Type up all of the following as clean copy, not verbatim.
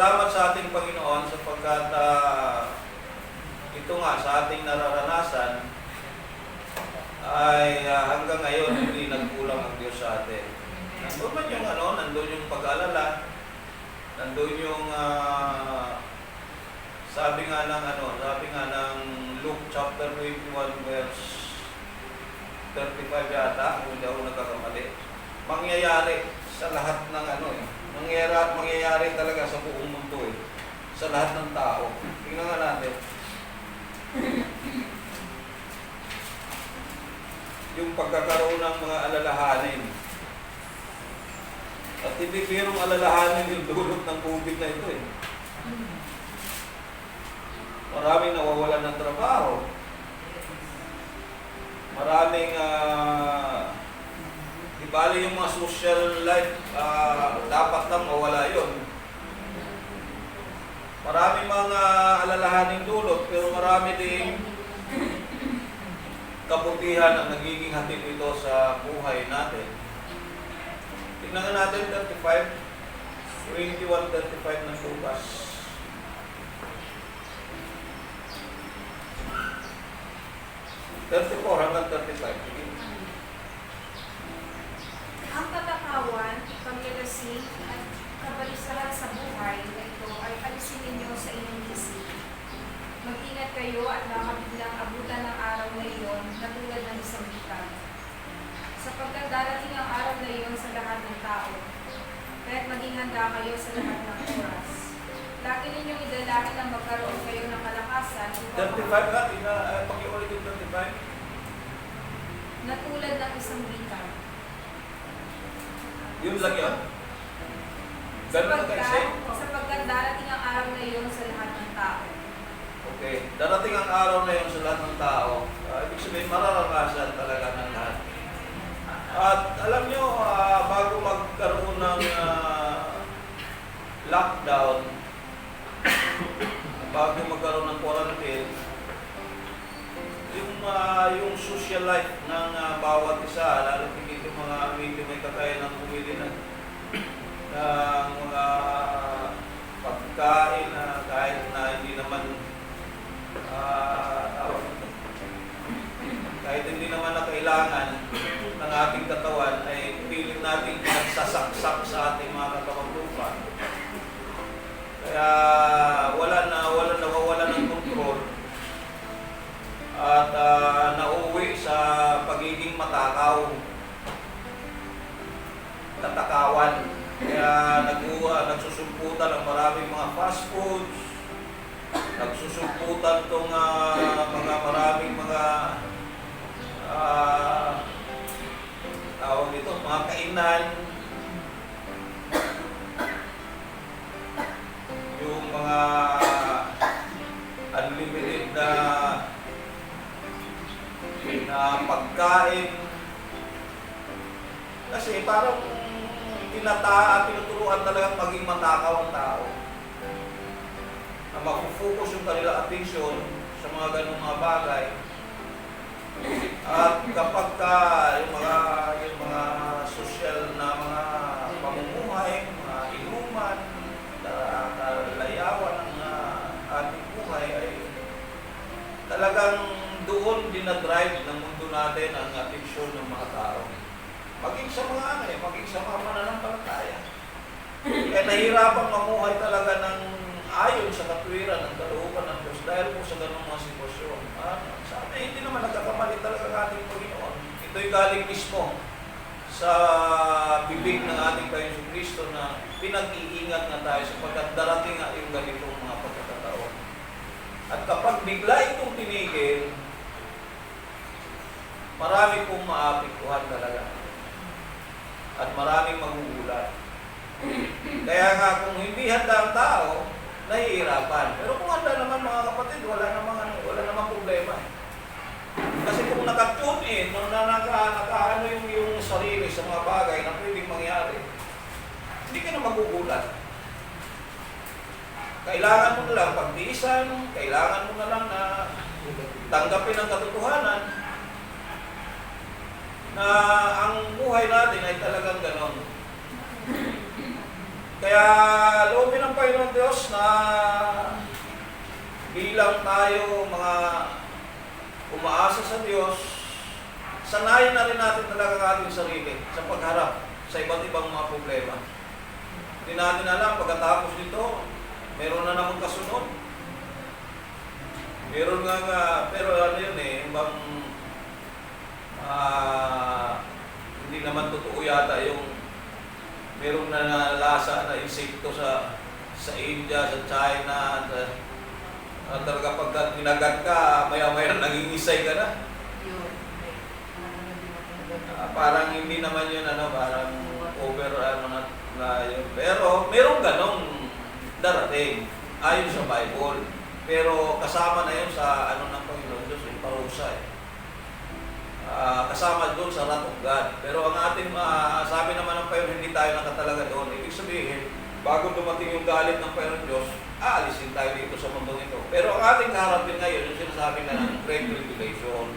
salamat sa ating Panginoon sapagkat ito nga sa ating nararanasan ay hanggang ngayon hindi nagkulang ang Diyos sa atin. Nandun man yung nandun yung pag-alala, nandun yung sabi nga ng Luke chapter 21 verse 35 yata, kung hindi ako nagkakamali. Mangyayari sa lahat ng mangyayari talaga sa buong mundo sa lahat ng tao. Tingnan nga natin. Yung pagkakaroon ng mga alalahanin. At hindi pirong alalahanin yung dulot ng COVID na ito Maraming nawawalan ng trabaho. Maraming bali yung mga social life, dapat lang mawala yun. Marami mga alalahaning dulot, pero marami ding kabutihan ang nagiging hatid ito sa buhay natin. Tingnan natin 21:35 ng Lucas. hanggang 35. Ang katakawan, paglalasing at kabalisahan sa buhay na ito ay alisin ninyo sa inyong isip. Mag-ingat kayo at makabiglang abutan ng araw na iyon na tulad ng isang bikag. Sapagkat darating ang araw na iyon sa lahat ng tao, kaya't maging handa kayo sa lahat ng oras. Lagi ninyong idalangin na magkaroon kayo ng kalakasan 35 natin, pag-iulit yung 35. na tulad ng isang bikag. Yun lang yun? Ganun na kayo Sapagkat darating ang araw na iyon sa lahat ng tao. Okay. Darating ang araw na yun sa lahat ng tao. Ibig sabihin, mararanasan talaga ng lahat. At alam nyo, bago magkaroon ng lockdown, bago magkaroon ng quarantine, yung social life ng bawat isa, lalo tigit yung mga medyo may kakayanan ng bumili ng mga pagkain na kahit na hindi naman kahit hindi naman na kailangan ng ating katawan ay pilit natin nagsasaksak sa ating mga katawang lupa. Kaya nawawala ng kontrol at nauwi sa pagiging katakawan. Kaya nagsusumputan ang maraming mga fast foods, nagsusumputan itong maraming mga tawag dito, mga kainan, yung mga unlimited na pagkain. Kasi parang tinuturuan talagang maging matakaw ang tao. Na mag-focus yung kanilang atensyon sa mga ganung mga bagay. At kapag yung mga social na mga pamumuhay, mga inuman, kalayawan ng ating buhay ay talagang doon dinadrive ng mundo natin ang atensyon ng mga tao. Maging sa mga mananampalataya. Kaya nahihirapan mamuhay talaga ng ayon sa katwiran ng kalooban ng Diyos dahil po sa ganung mga sitwasyon. Sabi, hindi naman nagkakamali talaga ang ating Panginoon. Ito'y galing mismo sa bibig ng ating Panginoon Kristo na pinag-iingat na tayo sapagkat darating nga yung ganitong mga pagkakataon. At kapag bigla itong tinigil, marami pong maapektuhan talaga. At maraming magugulat. Kaya nga kung hindi handa ang tao, nahihirapan. Pero kung handa naman mga kapatid, wala namang problema. Kasi kung naka-tune in, nakaano yung sarili sa mga bagay na pwedeng mangyari, hindi ka na magugulat. Kailangan mo na lang pagtiisan, kailangan mo na lang na tanggapin ang katotohanan na ang buhay natin ay talagang ganon. Kaya loobin ng Panginoon Diyos na bilang tayo mga umaasa sa Diyos, sanayin na rin natin talaga ang ating sarili sa pagharap sa iba't ibang mga problema. Hindi natin alam, pagkatapos nito, meron na naman kasunod. Meron nga, pero ano yun bang hindi naman totoo yata yung meron na nalasa na insekto sa India, sa China, talaga pagka kinagat ka, maya-maya nangingisay ka na. Parang hindi naman yun, parang over, na yun. Pero merong ganong darating, ayon sa Bible. Pero kasama na yun sa ng Panginoon Diyos, yung parusa kasama doon sa wrath of God. Pero ang ating sabi naman ng Panginoon, hindi tayo nakatalaga doon. Ibig sabihin, bago dumating yung galit ng Panginoon Diyos, aalisin tayo dito sa mundong ito. Pero ang ating kaharapin ngayon, yung sinasabi na ng Great Tribulation.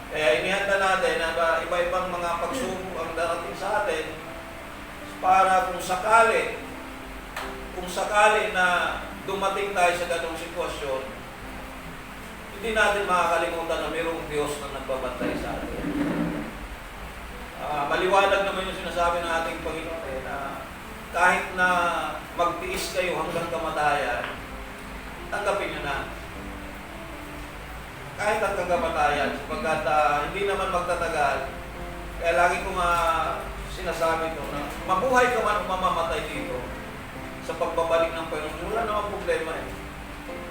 Kaya inihanda natin na iba-ibang mga pagsubok ang darating sa atin para kung sakali na dumating tayo sa ganong sitwasyon, hindi natin makakalimutan na mayroong Diyos na nagbabantay sa atin. Maliwanag naman yung sinasabi ng ating Panginoon na kahit na magtiis kayo hanggang kamatayan, tanggapin nyo na. Kahit hanggang kamatayan, sapagkat hindi naman magtatagal. Kaya lagi ko sinasabi ko na mabuhay ka man o mamamatay dito sa pagbabalik ng Panginoon, wala namang problema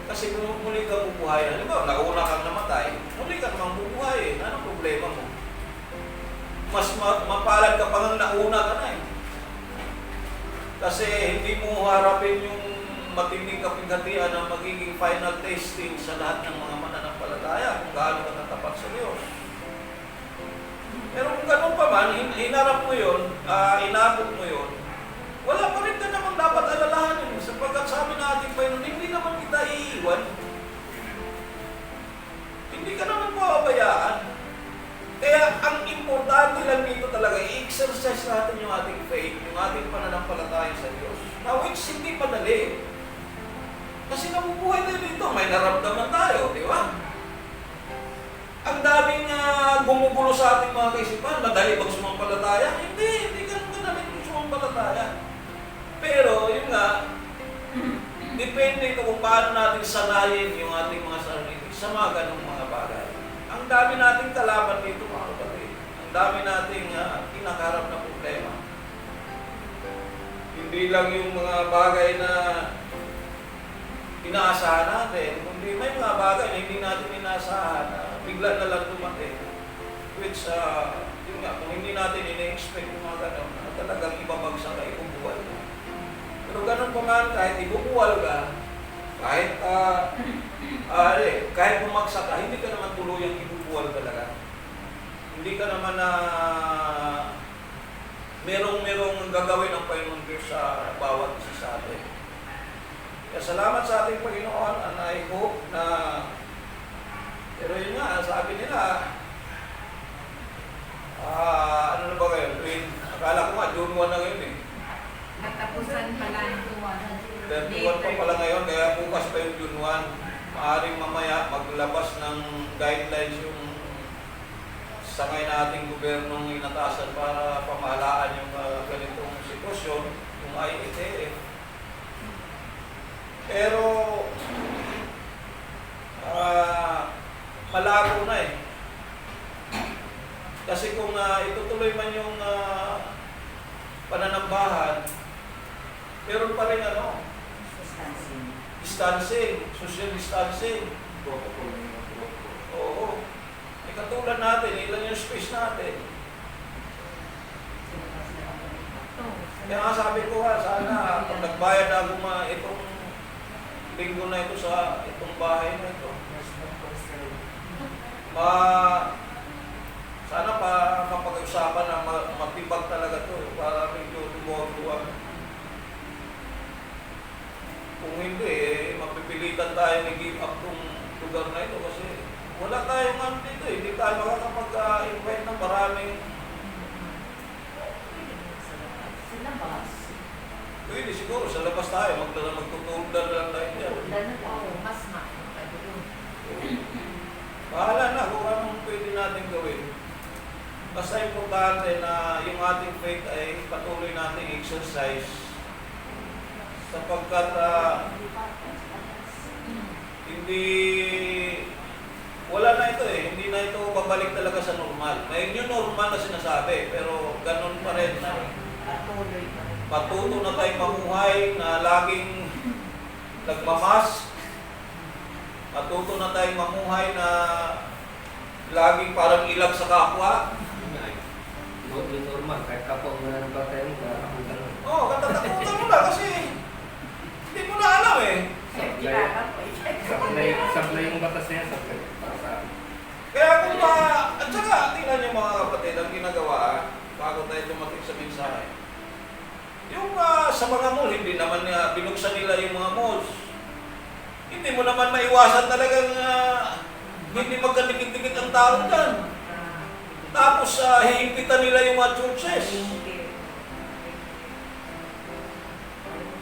Kasi kung muli ka bubuhay, halimbawa, nauna kang namatay, muli ka namang bubuhay Anong problema mo? Mas mapalad ka pang nauna ka na Kasi hindi mo harapin yung matinding kapighatian na magiging final tasting sa lahat ng mga mananampalataya kung gaano ka natapat sa Diyos. Pero kung ganun pa man, hinarap mo yun, inabot mo yun, wala pa rin ka namang dapat alalahanin sapagkat sabi natin pa yun, hindi naman kita iiwan. Hindi ka naman pababayaan. Kaya ang importante lang dito talaga, i-exercise natin yung ating faith, yung ating pananampalataya sa Diyos. Now, which hindi madali. Kasi nabubuhay tayo dito, may naramdaman tayo, di ba? Ang daming gumugulo sa ating mga kaisipan, madali bang sumampalataya? Hindi ganun kadali kung sumampalataya. Pero, yun nga, depende ito kung paano natin sanayin yung ating mga sarili sa mga ganong mga bagay. Ang dami nating kalaban dito, mga kapatid. Ang dami nating kinakaharap na problema. Hindi lang yung mga bagay na inaasahan natin, kundi may mga bagay na hindi natin inaasahan na bigla na lang dumating. Which, yun nga, kung hindi natin ina-expect yung mga ganon, talagang ibabagsak ka, ibubuwal ka. Pero ganun pa man, kahit ibubuwal ka, kahit bumagsak ka, hindi ka naman tuluyang ibubuwal talaga. Hindi ka naman merong gagawin ng Panginoon Diyos sa bawat isa sa atin. Kaya salamat sa ating Panginoon, and I hope na, pero yun nga, sabi nila, ano na ba ngayon? Akala ko nga, June 1 na ngayon Nagtapusan pala yung 31 pa pala ngayon, kaya bukas pa yung June 1. Maaaring mamaya maglabas ng guidelines yung sangay na ating gobernong inatasan para pamahalaan yung ganitong sitwasyon, yung IETF. Pero, malabo na Kasi kung itutuloy man yung pananambahan, meron pa rin distancing, social distancing. Oo. Katulad natin, ilan yung space natin. Kaya nga sabi ko sana kung nagbayad ako itong linggo na ito sa itong bahay na ito. Sana mapag-usapan na matibag talaga ito para medyo lumuwag-luwag. Kung hindi, mapipilitan tayo mag-give up itong lugar na ito kasi wala tayong dito hindi tayo makakapag-invite ng maraming Pwede siguro, sa labas tayo, magtutuldan lang tayo dyan. Mas na. Bahala na kung anong pwede natin gawin. Basta importante na yung ating faith ay patuloy nating exercise sapagkat hindi wala na ito hindi na ito babalik talaga sa normal. May new normal na sinasabi, pero ganun pa rin na Tuloy pa rin. patuto na tayong mamuhay na laging nagmamas. Matuto na tayong mamuhay na laging parang ilag sa kapwa. Yung normal, kahit kapwa mo na ng batay mo, kakakutan mo. Oo, katatakutan mo na kasi hindi mo na alam Sablay yung batas na yan, sablay. Para sa akin. Kaya kung at saka tingnan niyo mga kapatid, ang ginagawa bago tayo dumating sa mensahe. Yung sa mga mall, hindi naman binuksan nila yung mga malls. Hindi mo naman maiwasan talagang hindi magkadikit-dikit ang tao dyan. Tapos hihigpitan nila yung mga churches.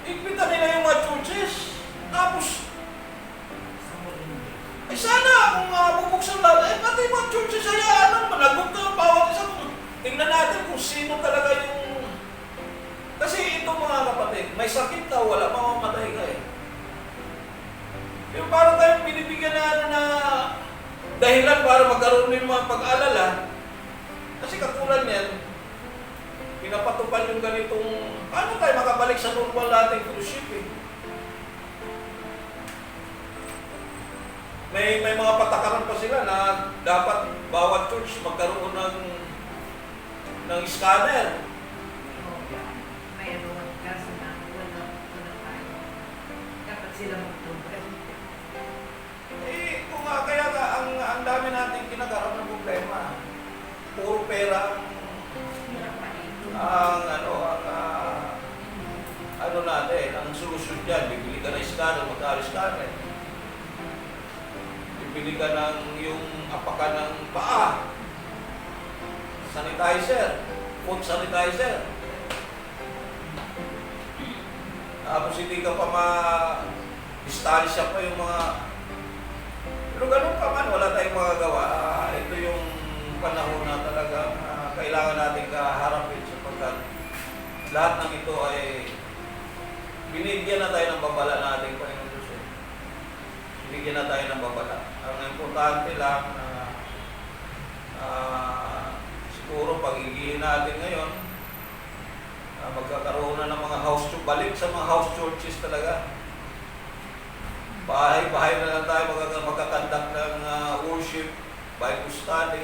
Higpitan nila yung mga churches. Tapos, ay sana kung bubuksan lahat, pati yung mga churches hayaan lang, managot na bawat isa. Tingnan natin kung sino talaga yung... Kasi ito mga kapatid, may sakit ka, wala, mamamatay ka eh. Yung parang tayong binibigyan na dahilan para magkaroon ng mga pag-alala. Kasi katulad niyan, pinapatupad yung ganitong, paano tayo makabalik sa normal nating cruise ship eh? May mga patakaran pa sila na dapat bawat church magkaroon ng scanner. May ano, kaso na wala tayo. Dapat sila mag-program. Kung kaya ang dami nating kinagarap ng problema. Puro pera ang natin, ang solusyon dyan. Bibili ka ng scanner, magkari-scanner. Bibili ka ng yung apakan ng paa. Sanitizer, food sanitizer. Tapos hindi ka pa distansya pa yung mga... Pero ganun pa man, wala tayong magagawa. Ito yung panahon na talaga kailangan natin kaharapin sapagkat lahat ng ito ay binigyan na tayo ng babala natin, Panginoon Diyos. Binigyan na tayo ng babala. Ang importante lang na siguro pag-igihin natin ngayon, magkakaroon na ng mga house church, balik sa mga house churches talaga. Bahay-bahay na lang tayo magkakandak ng worship, Bible study.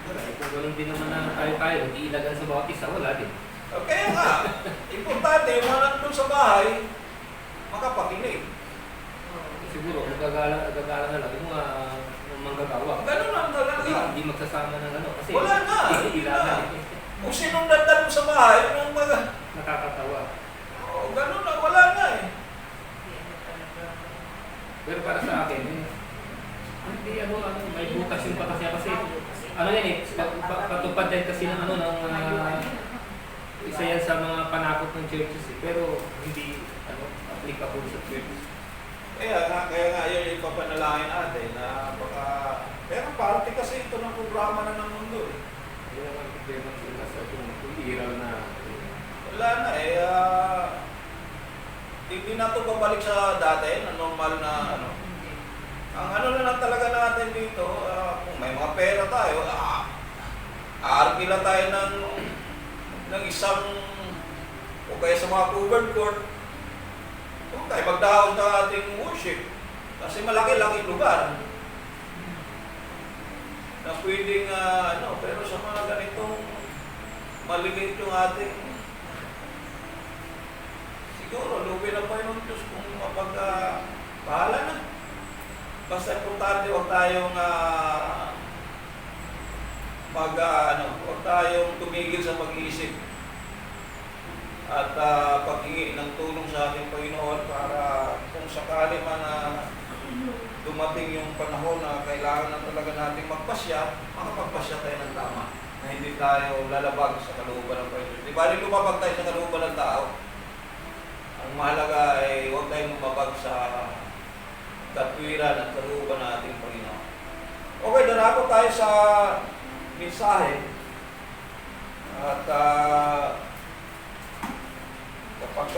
Kung gano'n din naman na tayo, iilagan sa bawat isa, wala din. Kaya nga, importante yung mga nandun sa bahay, makapakinig. Siguro, nagagala na lang yung mga manggagawa. Ganun lang talaga. Hindi magsasama ng ano. Kasi Wala na. iilagan. Kung sinong nandun sa bahay, yung mga... Nakakatawa. ganun na, wala na eh. Pero para sa akin, hindi may butas yung patas niya kasi patupad din kasi ng isa yan sa mga panakot ng churches eh. Pero hindi applicable sa churches. Kaya nga yun yung papanalangin natin na baka... Pero parte kasi ito ng programa na ng mundo eh. Yun ang problema sila sa kung iral na. Wala na eh. Hindi na ito babalik sa dati na normal na ano. Ang ano na lang talaga natin dito, kung may mga pera tayo, aarkila tayo ng isang o kaya sa mga covered court, kung tayo magdahon sa ating worship. Kasi malaki-laki lugar na pwedeng pero sa mga ganitong maliliit yung ating siguro, lubi ng Panginoon Diyos kung bahala na. Basta importante, huwag tayong huwag tayong tumigil sa pag-iisip at paghingi ng tulong sa ating Panginoon para kung sakali man na dumating yung panahon na kailangan na talaga natin magpasya, makapagpasya tayo ng tama na hindi tayo lalabag sa kalooban ng Panginoon. Di ba rin lumabag tayo sa kalooban ng tao? Ang mahalaga ay huwag tayong lumabag sa katwiran at kalooban ng ating Panginoon. Okay, darako tayo sa mensahe. At kapag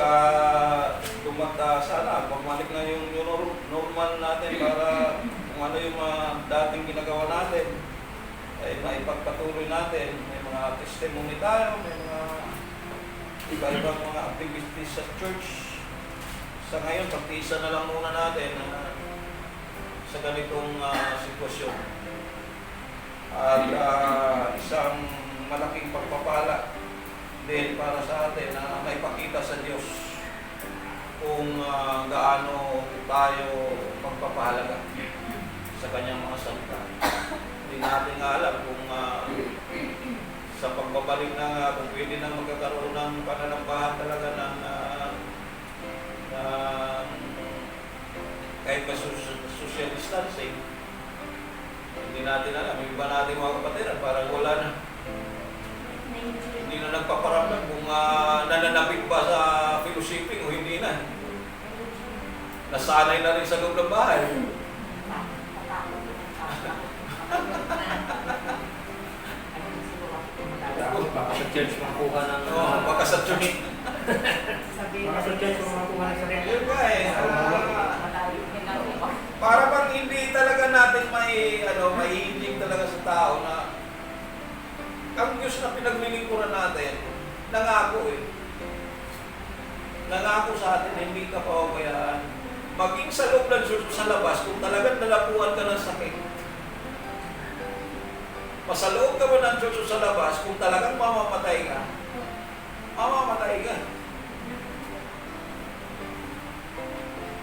sana, bumalik na yung normal natin para kung ano yung mga dating ginagawa natin, ay maipagpatuloy natin. May mga testimony tayo, may mga iba-ibang mga activities sa church. Sa ngayon, pagtiisa na lang muna natin sa ganitong sitwasyon. At isang malaking pagpapala din para sa atin na maipakita sa Diyos kung gaano tayo magpapahalaga sa kanyang mga salita. Hindi natin alam kung sa pagbabalik na kung pwede na magkakaroon ng pananampahan talaga ng kahit pa social distancing. Hindi natin alam. Yung iba natin mga kapatiran, parang wala na. Hindi na nagpaparamdam kung nananabik ba sa fellowshipping o hindi na. Nasanay na rin sa loob ng bahay. Baka sa church makuha ng... Baka sa church. Sabihin Baka sa church makuha ng sarili. Yun nga eh. Para bang hindi talaga natin maihiling talaga sa tao na ang Diyos na pinaglilingkuran natin, nangako eh. Nangako sa atin, hindi ka pababayaan. Maging sa loob ng church sa labas, kung talagang nalapuan ka ng sakit. Masaloob ka ba ng church sa labas, kung talagang mamamatay ka, mamamatay ka.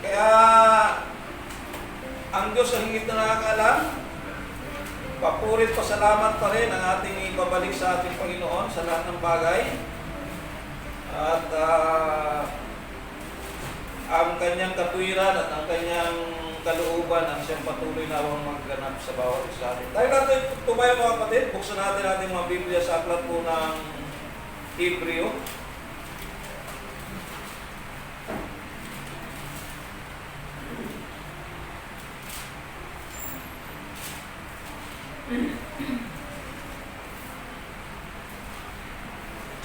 Kaya, ang Diyos ang higit na nakakaalam, papurit pasalamat pa rin ang ating ibabalik sa ating Panginoon sa lahat ng bagay. At ang kanyang katwiran at ang kanyang kalooban ang siyang patuloy na magganap sa bawat isa natin. Dahil natin tumayo mga kapatid, buksan natin ating mga Biblia sa aklat po ng Hebreo.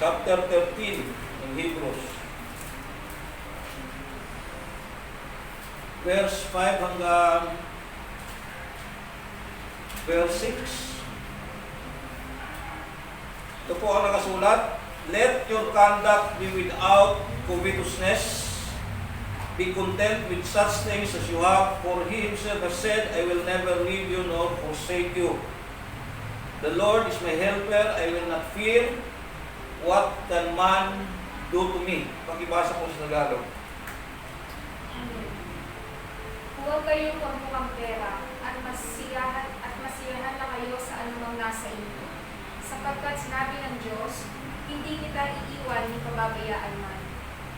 Chapter 13 in Hebrews. Verse 5 hanggang verse 6. Ito po ang nakasulat. Let your conduct be without covetousness. Be content with such things as you have, for he himself has said, I will never leave you nor forsake you. The Lord is my helper, I will not fear. What can man do to me? Pakibasa po sa Tagalog. Huwag kayong magmukhang pera at masiyahan na kayo sa anumang nasa inyo. Sapagkat sinabi ng Diyos, hindi kita iiwan ni pababayaan man.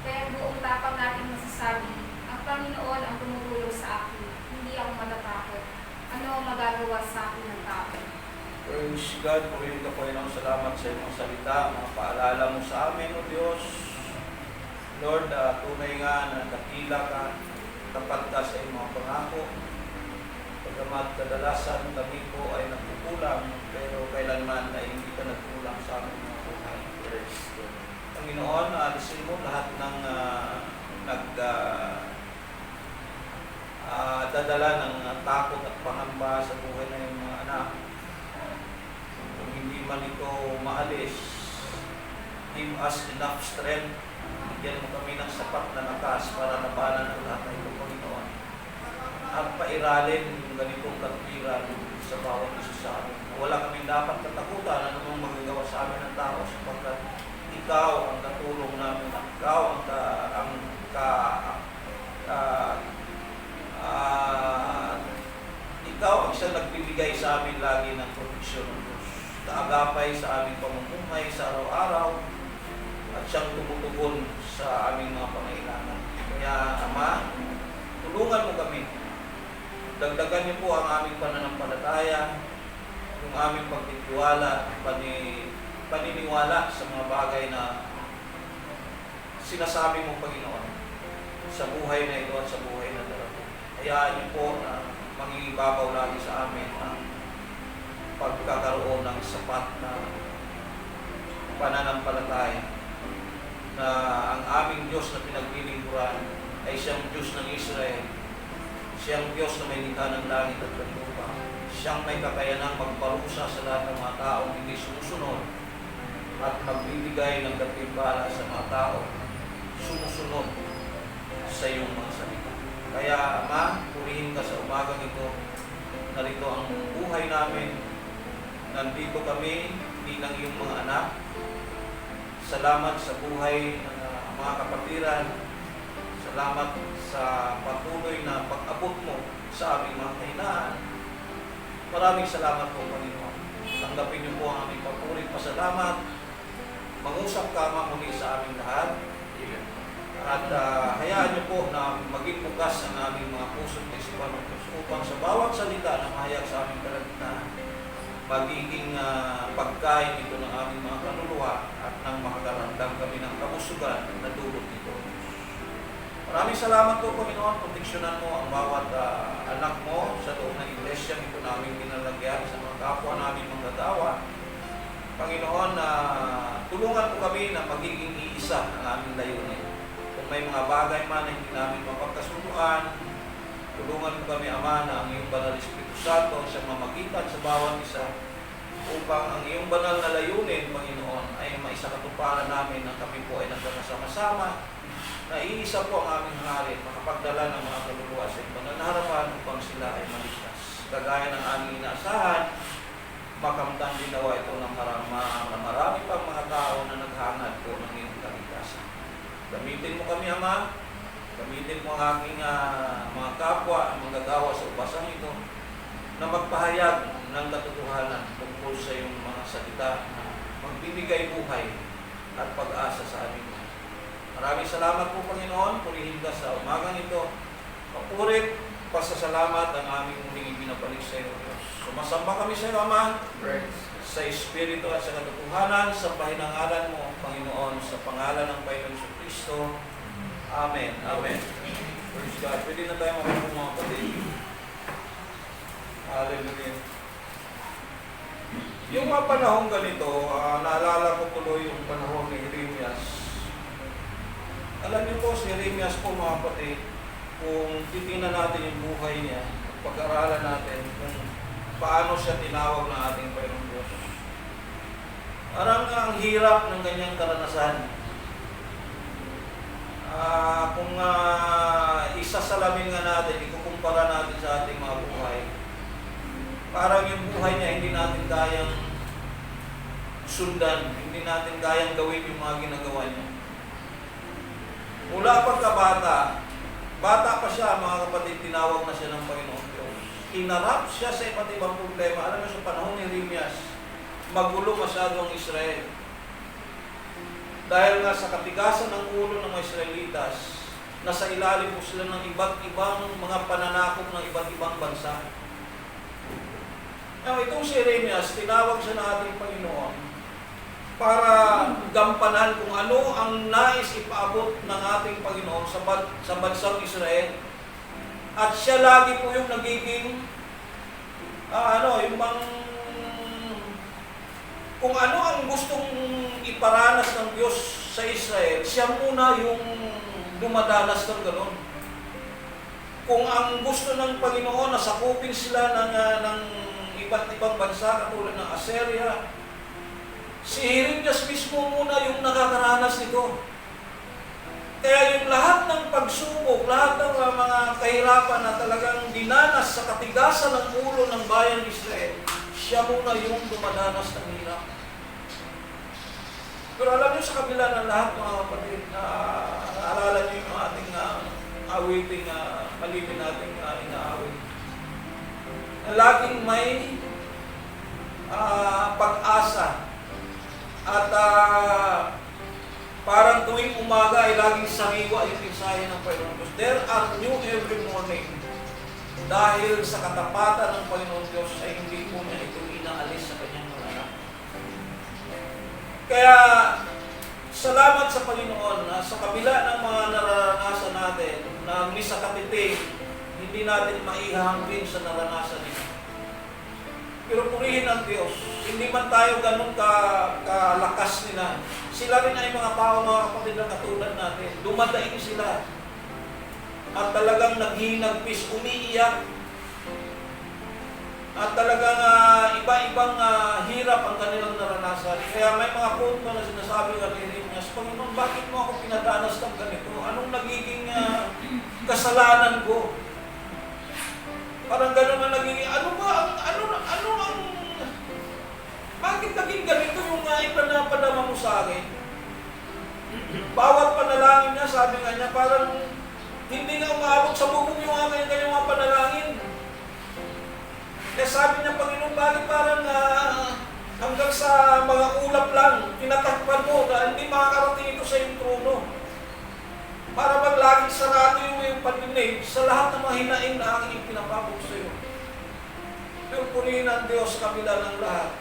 Kaya buong tapang natin masasabi, ang Panginoon ang tumutulong sa akin, hindi ako matatakot. Ano ang magagawa sa akin ng tao? Praise God, purihin ka Panginoon, salamat sa iyong salita, mga paalala mo sa amin, O Diyos. Lord, tunay nga na dakila ka, tapat ka sa iyong mga pangako. Pagkamat kadalasan kami po ay nagkukulang, pero kailanman ay hindi ka nagkulang sa aming mga buhay. Praise God. Panginoon, alisin mo lahat ng dadala ng takot at pangamba sa buhay ng iyong mga anak. Hindi man ito maalis, give us enough strength, bigyan mo kami ng sapat na lakas para labanan ang lahat ng ito, Panginoon. At pairalin yung ganitong katwiran sa bawat isa sa amin. Wala kaming dapat katakutan anumang magagawa sa amin ng tao sapagkat ikaw ang katulong namin, ikaw ikaw ang siyang nagbibigay sa amin lagi ng proteksyon ng Diyos. Kaagapay sa aming pamumuhay sa araw-araw at siyang tumutugon sa aming mga pangailangan. Kaya, Ama, tulungan mo kami. Dagdagan niyo po ang aming pananampalataya, yung aming pagtitiwala, paniniwala sa mga bagay na sinasabi mo, Panginoon. sa buhay na ito at sa buhay na darating. Hayaan niyo po na mangingibabaw lagi sa amin ang pagkakaroon ng sapat na pananampalataya na ang aming Diyos na pinaglilingkuran ay siyang Diyos ng Israel, siyang Diyos na may likha ng langit at ng lupa, siyang may kakayanang magparusa sa lahat ng mga taong hindi sumusunod at magbibigay ng katimbala sa mga taong sumusunod sa iyong mga salita. Kaya Ama, purihin ka sa umagang ito. Narito ang buhay namin. Nandito kami bilang iyong mga anak. Salamat sa buhay ng mga kapatiran. Salamat sa patuloy na pag-abot mo sa aming mga kahinaan. Maraming salamat po, Panginoon. Tanggapin niyo po ang aming papurit pasalamat. Mangusap ka muli sa aming lahat. At hayaan niyo po na maging bukas ang aming mga puso at isipan ng Diyos upang sa bawat salita na mahayag sa aming kalagitnaan, magiging pagkain ito ng aming mga kaluluwa at nang makakarandam kami ng kabusugan na dulot nito. Maraming salamat po, Panginoon. Proteksyonan mo ang bawat anak mo sa loob ng iglesia ito namin pinalagyan sa mga kapwa namin manggagawa. Panginoon, tulungan po kami na magiging iisa ang aming layunin. Kung may mga bagay man na hindi namin mapagkasunduan, tulungan mo kami, Ama, na ang iyong banal Espiritu Santo sa mamagitan sa bawat isa upang ang iyong banal na layunin, Panginoon, ay maisakatuparan namin na kami po ay nagkakasama-sama, na iisa po ang aming hari, makapagdala ng mga kaluluwa sa iyong banal na harapan upang sila ay maligtas. Kagaya ng aming inaasahan, makamtan din nawa ito ng marami pang mga tao na naghangad po ng iyong kaligtasan. Gamitin mo kami, Ama. Gamitin mo ang aking mga kapwa, ang manggagawa sa ubasang ito, na magpahayag ng katotohanan tungkol sa iyong mga salita na magbibigay buhay at pag-asa sa amin. Maraming salamat po, Panginoon. Purihin ka sa umagang ito. Mapurit, pasasalamat ang aming muling ibinabalik sa iyo, Diyos. Sumasamba kami sa iyo, Ama, sa Espiritu at sa katotohanan, sa pahinangalan mo, Panginoon, sa pangalan ng Panginoon Kristo. Amen. Amen. Praise God. Pwede na tayo makinig mga kapatid. Hallelujah. Yung mga panahon ganito, naalala ko tuloy yung panahon ni Jeremias. Alam niyo po, si Jeremias po mga kapatid, kung titingnan natin yung buhay niya, pag-aralan natin kung paano siya tinawag ng ating Panginoon Diyos. Parang ang hirap ng ganyang karanasan. Kung isasalamin nga natin, ikukumpara natin sa ating mga buhay, parang yung buhay niya hindi natin kayang sundan, hindi natin kayang gawin yung mga ginagawa niya. Mula pagkabata, bata pa siya, mga kapatid, tinawag na siya ng Panginoon Diyos. Hinarap siya sa iba't ibang problema. Alam mo, sa panahon ni Jeremias, magulo masyado ang Israel. Dahil nga sa katigasan ng ulo ng mga Israelitas, nasa ilalim po sila ng iba't ibang mga pananakop ng iba't ibang bansa. Now, itong si Jeremias, tinawag siya ng ating Panginoon para gampanan kung ano ang nais ipaabot ng ating Panginoon sa bansang Israel. At siya lagi po yung nagiging yung kung ano ang gustong iparanas ng Diyos sa Israel, siya muna yung dumadanas ng gano'n. Kung ang gusto ng Panginoon na sakupin sila ng iba't ibang bansa katulad ng Assyria, si Jeremias mismo muna yung nakakaranas nito. Kaya yung lahat ng pagsubok, lahat ng mga kahirapan na talagang dinanas sa katigasan ng ulo ng bayan ng Israel, siya muna yung dumadanas ng hirap. Pero alam niyo, sa kabila ng lahat, mga kapatid, naalala niyo yung ating awiting, malibin nating inaawit. Na laging may pag-asa at parang tuwing umaga ay laging sariwa yung mensahe ng Panginoon Diyos. There are new every morning. Dahil sa katapatan ng Panginoon Diyos ay hindi po niya ito inaalis sa kanyang mga anak. Kaya Salamat sa Panginoon na sa kabila ng mga nararanasan natin na misa katiting, hindi natin maihahambing sa naranasan nila. Pero purihin ang Diyos. Hindi man tayo ganun kalakas nila. Sila rin ay mga tao, mga kapatid na katulad natin. Dumadaing sila. At talagang naghinagpis, umiiyak. At talagang iba-ibang hirap ang kanilang naranasan. Kaya may mga punto na sinasabi ka ni Jeremias, Panginoon, bakit mo ako pinadanas ng ganito? Anong nagiging kasalanan ko? Parang gano'n na nagiging, bakit naging ganito yung ipanapadama mo sa akin? Bawat panalangin niya, sabi nga niya, parang hindi nga umabot sa bubong yung kanyang mga panalangin. Kaya sabi niya, Panginoon, bakit parang hanggang sa mga ulap lang, tinatakpan mo na hindi makakarating ito sa iyong trono. Para bang laging sarado yung pandinig sa lahat ng mga hinaing na aking pinapabog sa iyo. Pero purihin ang Diyos sa kabila ng lahat.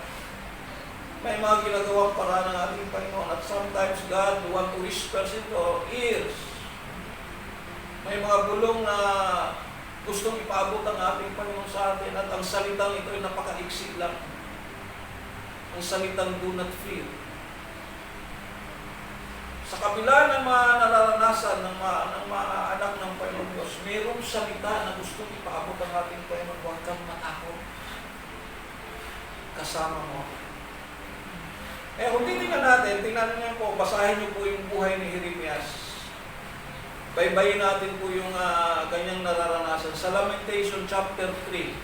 May mga ginagawang paraan ng ating Panginoon at sometimes God want to whisper into our ears. May mga bulong na gustong ipaabot ang ating Panginoon sa atin at ang salitang ito ay napaka-iksik lang. Ang salitang do not fear. Sa kabila ng mga nararanasan ng mga anak ng Panginoon Diyos, mayroong salita na gustong ipaabot ang ating Panginoon. Huwag kang matakot. Kasama mo. Kung titingnan natin, tingnan niyo po, basahin niyo po yung buhay ni Jeremias. Baybayin natin po yung kanyang nararanasan. Sa Lamentation chapter 3.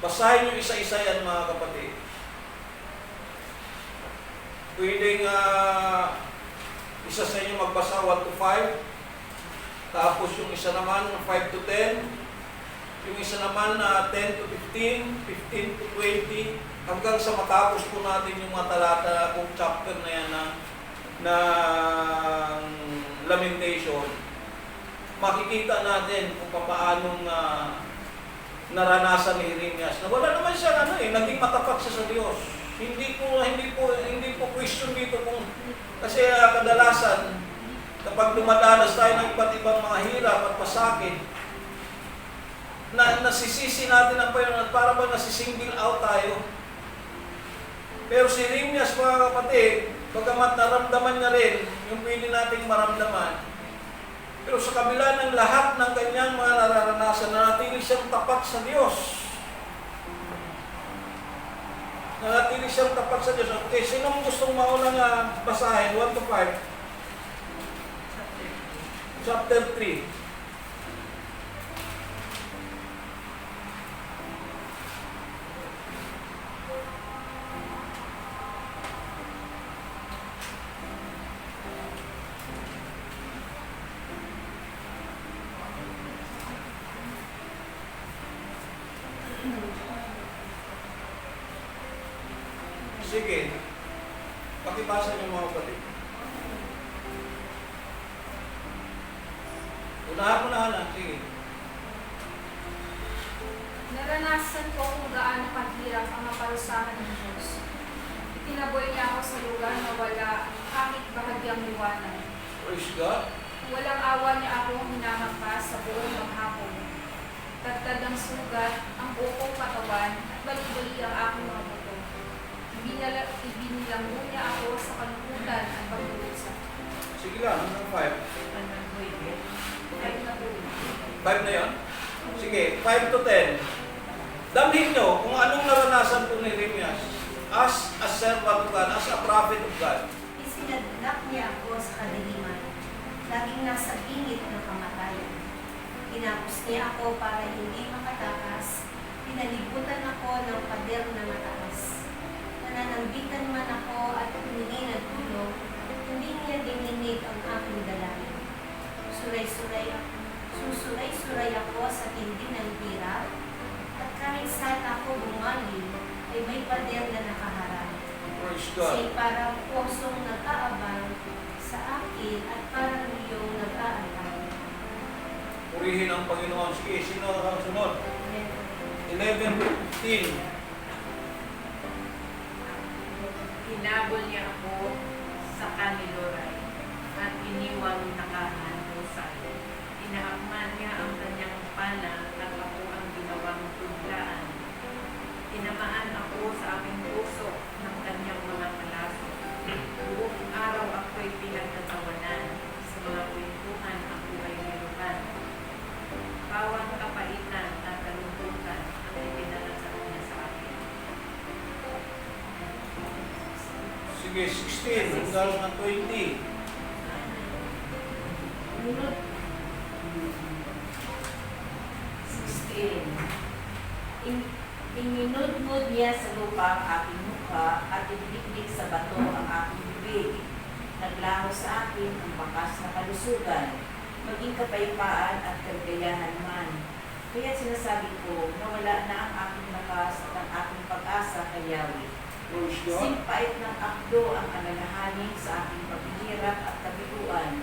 Basahin niyo isa-isa yan, mga kapatid. Pwedeng isa sa inyo magbasa 1 to 5. Tapos yung isa naman 5 to 10. Yung isa naman 10 to 15, 15 to 20. Hanggang sa matapos po natin yung mga talata kung chapter na yan ng Lamentation. Makikita natin kung paanong naranasan ni Jeremias. Na wala naman siya naging matapat siya sa Diyos. Hindi po question dito kung kasi kadalasan kapag dumadanas tayo ng iba't ibang mga hirap at pasakit na nasisisi natin ang Panginoon at para ba nasisingle out tayo. Pero si Jeremias, mga kapatid, bagamat naramdaman niya rin yung pwede nating maramdaman, pero sa kabila ng lahat ng kanyang mga nararanasan, nanatili siyang tapat sa Diyos. Nanatili siyang tapat sa Diyos. Okay, sinong gustong maunang basahin? 1 to 5. Chapter 3. Sige, pakibasa niyo mga kapatid. Unahan mo na, Hana. Sige. Naranasan ko kung gaano kahirap ang maparusahan ng Diyos. Itinaboy niya ako sa lugar na wala kahit bahagyang liwanag. Praise God. Walang awa niya akong hinahampas sa buong maghapon. Tagtad ang sugat, ang buong katawan, at bali-bali ang aking mga buto. Ibinilang niya ako sa kalungkutan at pagdurusa. Sige lang, hanggang 5. Kahit na po. 5 na yun? Sige, 5 to 10. Damhin nyo kung anong naranasan po ni Jeremias as a servant of God, as a prophet of God. Isinadlak niya ako sa kadiliman, laging nasa bingit ng kamatayan. Tinapos niya ako para hindi makatakas, pinalibutan ako ng pader na mataas. Nananambitan man ako at humingi ng tulong, hindi niya dininig ang aking dalangin. Susuray-suray ako sa tindi ng hirap, at kahit saan ako bumali, ay may pader na nakaharap. Praise God. Kasi parang pusong nag-aabang sa akin at parang iyong nag-aabang. Purihin ang Panginoon. Sige, sino ang sunod? 11:15. Hinabol niya ako sa kaniluray at iniwang nakahandusay. Inaakman niya ang kanyang pana at ako ang ginawang tuglaan. Tinamaan ako sa aking puso ng kanyang mga palaso. Buong araw ako'y pinagtatawanan. Sa mga kwentuhan ako ay niluhan. Bawang kapaitan at kalungkutan ang ipinala sa kanya sa akin. Sige, 16 hanggang 20. Ngunit, 16. Ininudmod niya sa lupa ang aking mukha at idikdik sa bato ang aking bibig. Naglaho sa akin ang bakas na kalusugan, maging kapayapaan at kagayahan man. Kaya sinasabi ko na wala na ang aking lakas at ang aking pag-asa kay Yahweh. Praise God. Simpait ng akdo ang alalahanin sa aking paghihirap at kabiguan.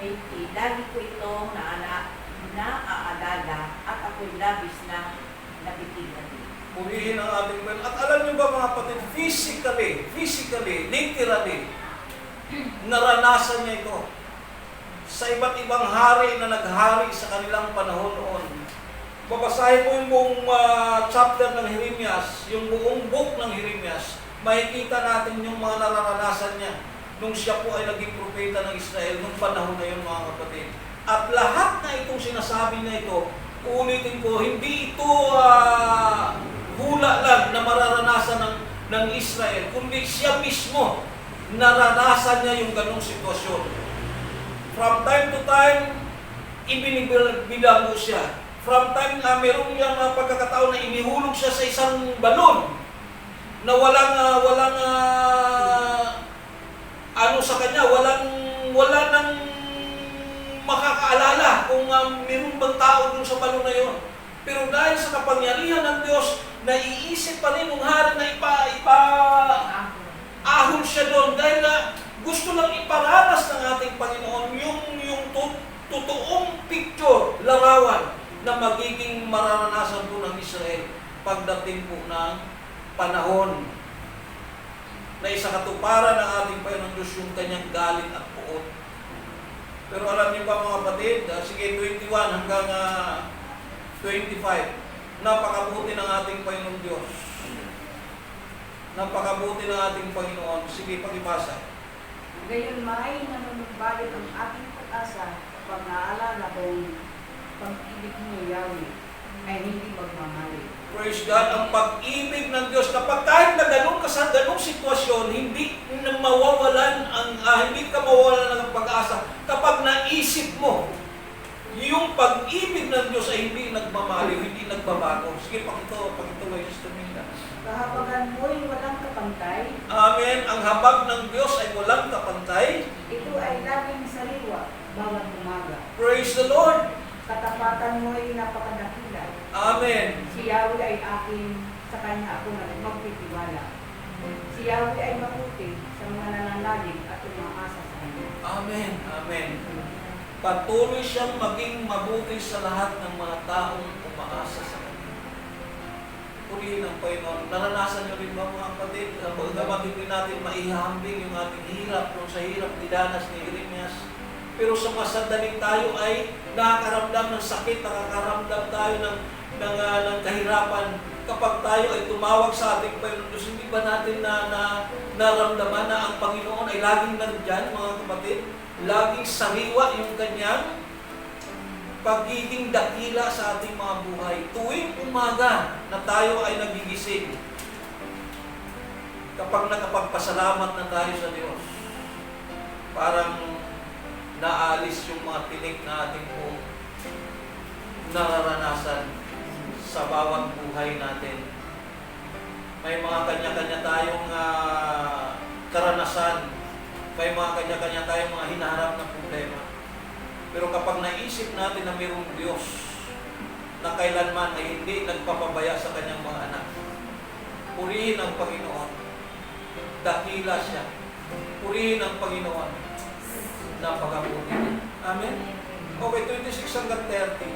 20. Lagi ko itong naaalala at ako'y labis na napitigati. Purihin ang ating Panginoon. At alam niyo ba mga kapatid, physically, literally, naranasan niya ito sa iba't ibang hari na naghari sa kanilang panahon noon. Babasahin mo yung buong chapter ng Jeremias, yung buong book ng Jeremias, makikita natin yung mga naranasan niya nung siya po ay naging propeta ng Israel nung panahon na yun, mga kapatid. At lahat na itong sinasabi niya ito, ulitin ko, hindi ito hula lang na mararanasan ng Israel, kundi siya mismo naranasan niya yung ganong sitwasyon. From time to time, ibinibilang mo siya. From time na meron niyang pagkakataon na inihulog siya sa isang balon na walang ano sa kanya, wala nang makakaalala kung meron bang tao dun sa balon na yun. Pero dahil sa kapangyarihan ng Diyos, naiisip pa rin ng hari na ahon siya doon dahil gusto lang iparanas ng ating Panginoon yung totoong picture, larawan na magiging mararanasan po ng Israel pagdating po ng panahon na isa katuparan ng ating Panginoon Diyos yung kanyang galit at puot. Pero alam niyo ba mga kapatid, sige 21 hanggang 25, napakabuti ng ating Panginoon Diyos. Napakabuti ng ating Panginoon. Sige, pakibasa. Gayon may nanunumbalik ang ating pag-asa kapag naalala kong pag-ibig mo, Yahweh, ay hindi magmamali. Praise God, ang pag-ibig ng Diyos. Kapag kahit na ganun ka sa ganung sitwasyon, hindi na mawawalan hindi ka mawawalan ng pag-asa. Kapag naisip mo, yung pag-ibig ng Diyos ay hindi nagmamaliw, hindi nagbabago. Sige, pakito kay Sister Minda. Kahabagan mo'y walang kapantay, Amen. Ang habag ng Diyos ay walang kapantay. ito ay laging sariwa bawat umaga. Praise the Lord. Katapatan mo'y napakadakila. Amen. Si Yahweh ay akin, sa kanya ako magtitiwala. Si Yahweh ay mabuti sa mga nananalig at umaasa sa kanya. Amen. Amen. Patuloy siyang maging mabuti sa lahat ng mga taong umaasa sa Kanya. Purihin ang Panginoon. Naranasan niyo rin ba mga kapatid? Bagamat hindi natin maihambing yung ating hirap, kung sa hirap nidanas ni Jeremias. Pero sa mga sandaling tayo ay nakakaramdam ng sakit, nakakaramdam tayo ng kahirapan. Kapag tayo ay tumawag sa ating Panginoon Diyos, hindi ba natin naramdaman na ang Panginoon ay laging nandyan, mga kapatid? Laging sariwa yung kanyang pagiging dakila sa ating mga buhay. Tuwing umaga na tayo ay nagigising, kapag nakapagpasalamat na tayo sa Diyos, parang naalis yung mga tinik na ating po nararanasan sa bawat buhay natin. May mga kanya-kanya tayong karanasan. May mga kanya-kanya tayong mga hinaharap na problema. Pero kapag naisip natin na mayroong Diyos na kailanman ay hindi nagpapabaya sa kanyang mga anak, purihin ang Panginoon. Dakila siya. Purihin ang Panginoon. Napakabuti. Amen? Okay, 26 hanggang 30.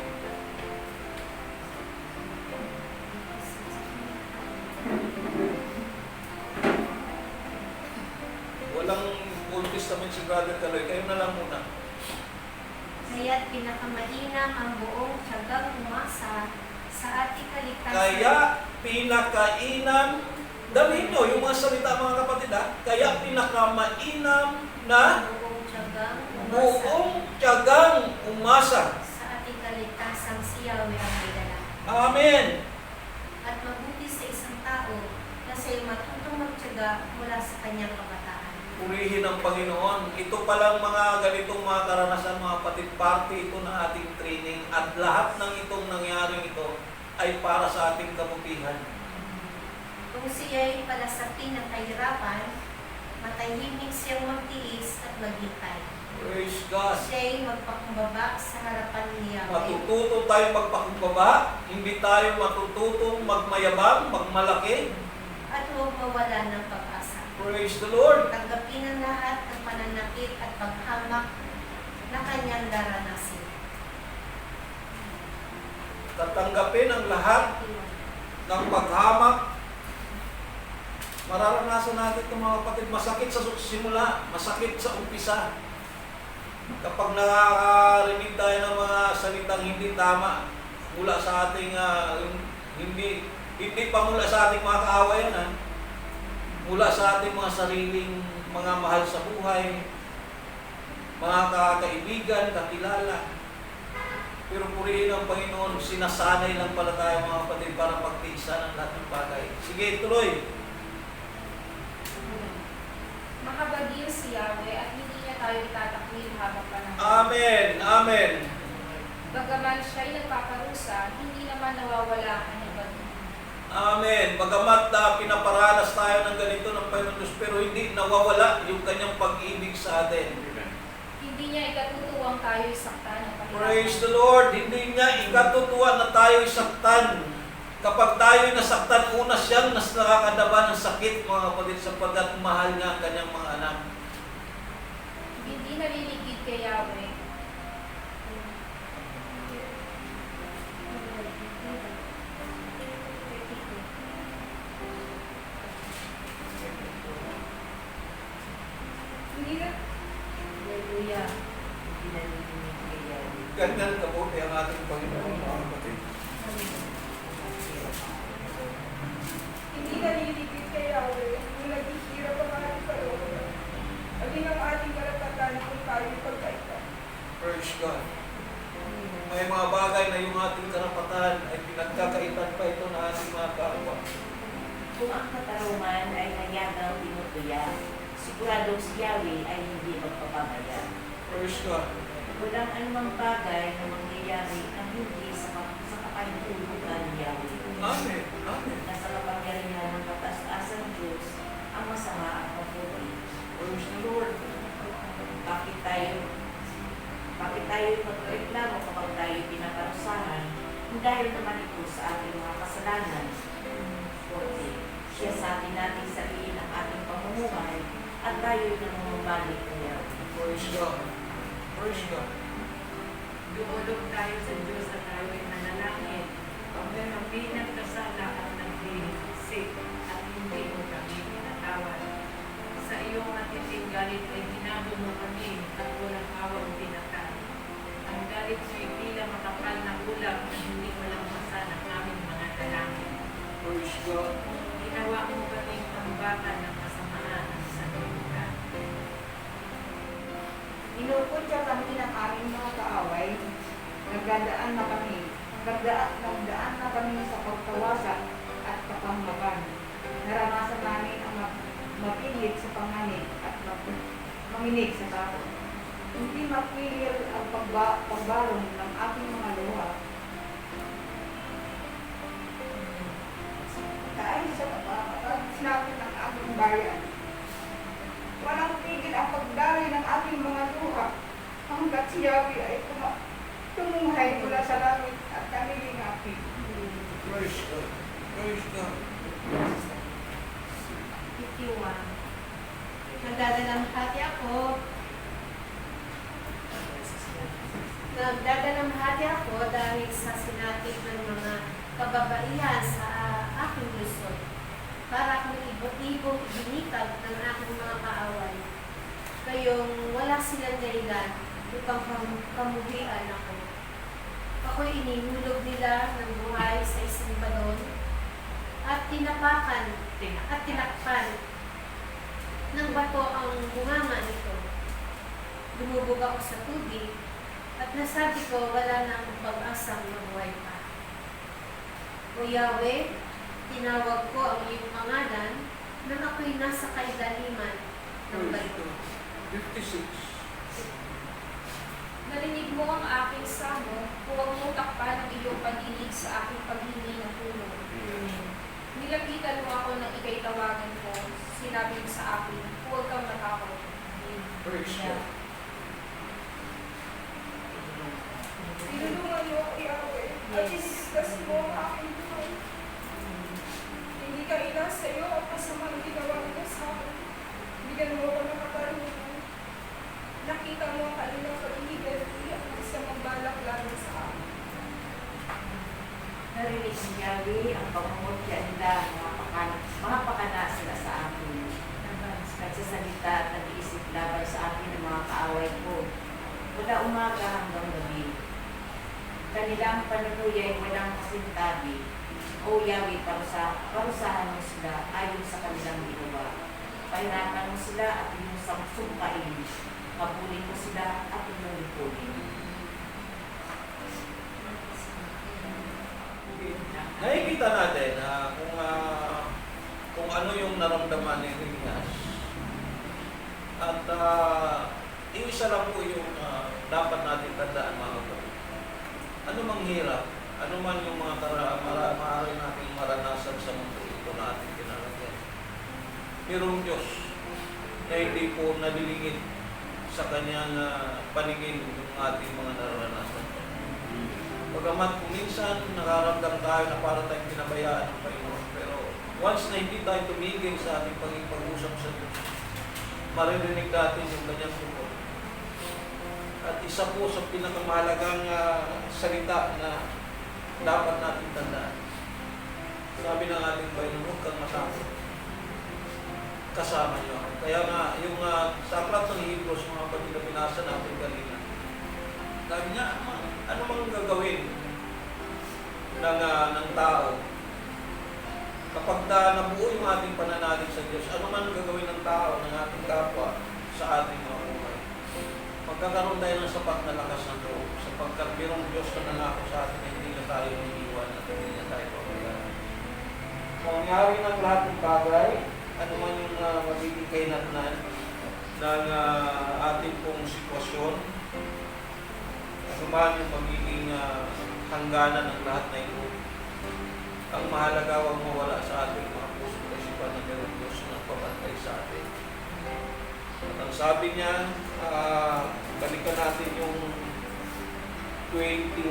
Kaya't pinakamainam ang buong tiyagang umasa sa ating kaligtasan. Kaya pinakainam, dalhin nyo yung mga salita mga kapatid ha. Kaya pinakamainam na buong tiyagang umasa buong tiyagang umasa. sa ating kaligtasang si Yahweh ang may dala. Amen. At mabuti sa isang tao na siya'y matutong magtiyaga mula sa kanyang kabataan. Purihin ang Panginoon. Ito palang mga ganitong mga karanasan mga kapatid, parte ito ng ating training at lahat ng itong nangyaring ito ay para sa ating kabutihan. Kung siya'y palasapin ng kahirapan, matahimik siyang magtiis at maghintay. Praise God. Siya'y magpakumbaba sa harapan ni Yahweh. Matututo tayong magpakumbaba, hindi tayo matututong magmayabang, magmalaki. At huwag mawala ng pag-asa. Praise the Lord. Tanggapin ang lahat ng pananakit at paghamak na kanyang daranasin. Tatanggapin ang lahat ng paghamak. Mararanasan natin ito mga kapatid, masakit sa simula, masakit sa umpisa. Kapag nakarinig tayo ng mga salitang hindi tama mula sa ating hindi pa mula sa ating mga kaawayan, mula sa ating mga sariling mga mahal sa buhay, mga kaibigan, kakilala. Pero purihin ang Panginoon, sinasanay lang pala tayo mga kapatid para pagtiisan ang lahat ng bagay. Sige, tuloy. Makabagyo si Yahweh at hindi niya tayo itatakwil habang panahon. Amen. Amen. Bagaman siya'y nagpaparusa, hindi naman nawawala ang kanyang bagyo. Amen. Bagamat pinaparanas tayo ng ganito ng Panginoon Diyos, pero hindi nawawala yung kanyang pag-ibig sa atin. Hindi niya ikatutuwang tayo'y saktan ng pahirapan. Praise the Lord. Hindi niya ikatutuwa na tayo'y saktan. Kapag tayo'y nasaktan, una siyang nakakadaba ng sakit mga kapatid sapagkat mahal niya ang kanyang mga anak. Hindi naliligid kay Yahweh. Hindi na Hallelujah. Hindi nalilimig kay Yahweh. Ganyan kabuti ang ating Panginoon mga kapatid. Hindi naliligid kay Yahweh, hindi naghihirap ang ating kalooban. Alin ang ating karapatan kung tayo pagkaitan. Praise God. May mga bagay na yung ating karapatan ay pinagkakaitan pa ito na ating mga kapwa. Kung ang katarungan ay hayagang tinutuya, siguradong si Yahweh ay hindi magpapamaya. Praise God. Walang anumang bagay na mangyayari ang hindi sa kapahintulutan ni Yahweh. Amen. Amen. Nasa kapangyarihan ng kataas-taasang Diyos ang masama at mabuti. Praise the Lord. Bakit tayo magreklamo kapag tayo pinaparusahan? Dahil naman ito sa ating mga kasalanan. 40. Siya sa atin nating sabihin ang ating pamumuhay at tayo'y namumabalik niya. Praise God. Praise God. Dumulog tayo sa Diyos at tayo'y manalangin. Kami ang pinagkasala at nagdihisik at hindi mo kami pinatawad. Sa iyong matiting galit ay ginabo mo kami at walang awang tinatay. Ang galit mo'y tila makapal na ulam na hindi malampasan ang aming mga dalangin. Praise God. Ginawa mo kaming tambakan ng kasamaan at sanlibutan. Inukutya kami ng aming mga kaaway. Nagdaan na kami sa pagtawasan at kapanglaban. Naranasan namin ang mapilit sa panganib at manginig sa tao. Hindi mapigil ang pagbarong ng aking mga luha. Dahil sa sinapit ng aking bayan. Walang tigil ang pagdaloy ng ating mga luha hanggat si Yahweh ay tumuhay mula sa langit at kaniling api. Praise God. Praise God. 51. Nagdadalamhati ako dahil sa sinapit ng mga kababaihan sa aking Luzon. Para akong ibot-ibong ibinitag ng aking mga kaaway. Kayong wala silang dahilan upang kamuhian ako. Ako'y inihulog nila ng buhay sa isang balon at tinakpan ng bato ang bunganga nito. Lumubog ako sa tubig at nasabi ko wala na akong pag-asang mabuhay pa. O Yahweh, tinawag ko ang iyong pangalan nang ako'y nasa kailaliman ng bato. 56. Narinig mo ang aking samo, huwag mong takpan ang iyong pag-ibig sa aking paghingi ng tulong. Nilapitan mo ako nang ika'y tawagan ko, sinabi mo sa akin, huwag kang matakot. Praise God. Tinulungan mo ako, Yahweh, at iniligtas mo ang aking buhay. Hindi ka inas sa iyo ang kasamang ginawa mo sa akin. Bigyan mo ako ng katarungan. Nakita mo ang kanilang pag-ihiganti at masamang balak laban sa akin. Narinig ni Yahweh ang pangungutya nila, mga pakana sila sa akin. Nagsasalita at nag-iisip laban sa akin ng mga kaaway ko. Mula umaga hanggang gabi. Kanilang panunuya ay walang kasintabi. O Yahweh, parusahan mo sila ayon sa kanilang ginawa. Pahirapan mo sila at iyong sumkain. Mabulin mo sila at iyong lipunin. Nakikita natin na kung ano yung naramdaman ni Reynas. At isa lang po yung dapat natin tandaan, mga kapatid. Ano mang hirap, ano man yung mga maaari nating maranasan sa mundo ito natin kinalagyan. Mayroong Diyos na hindi po nalilingid sa kanyang paningin yung ating mga naranasan. Bagamat kung minsan nakaramdam tayo na para tayong pinabayaan ng Panginoon, pero once na hindi tayo tumigil sa ating pag-usap sa Diyos, maririnig natin yung kanyang tungkol. At isa po sa pinakamahalagang salita na dapat natin tandaan. Sabi ng ating Panginoon, huwag kang matakot. Kasama niyo ako. Kaya nga, yung sa aklat ng Hebrews, mga kapatid na pinasa natin kanina, sabi niya, ano mang gagawin ng tao kapag nabuo yung ating pananalig sa Diyos, ano man gagawin ng tao, ng ating kapwa sa ating mga buhay. Magkakaroon tayo ng sapat na lakas ng loob sapagkat mayroong Diyos na nangako sa atin na hindi na tayo iniiwan at hindi na tayo pabayaan. Mangyari ng lahat ng bagay, ano man yung magiging kahinatnan ng ating pong sitwasyon, ano man yung magiging hangganan ng lahat na ito. Ang mahalaga, huwag mawala sa ating mga puso at isipan na mayroong Diyos na nagpapantay sa atin. At ang sabi niya, balikan natin yung 21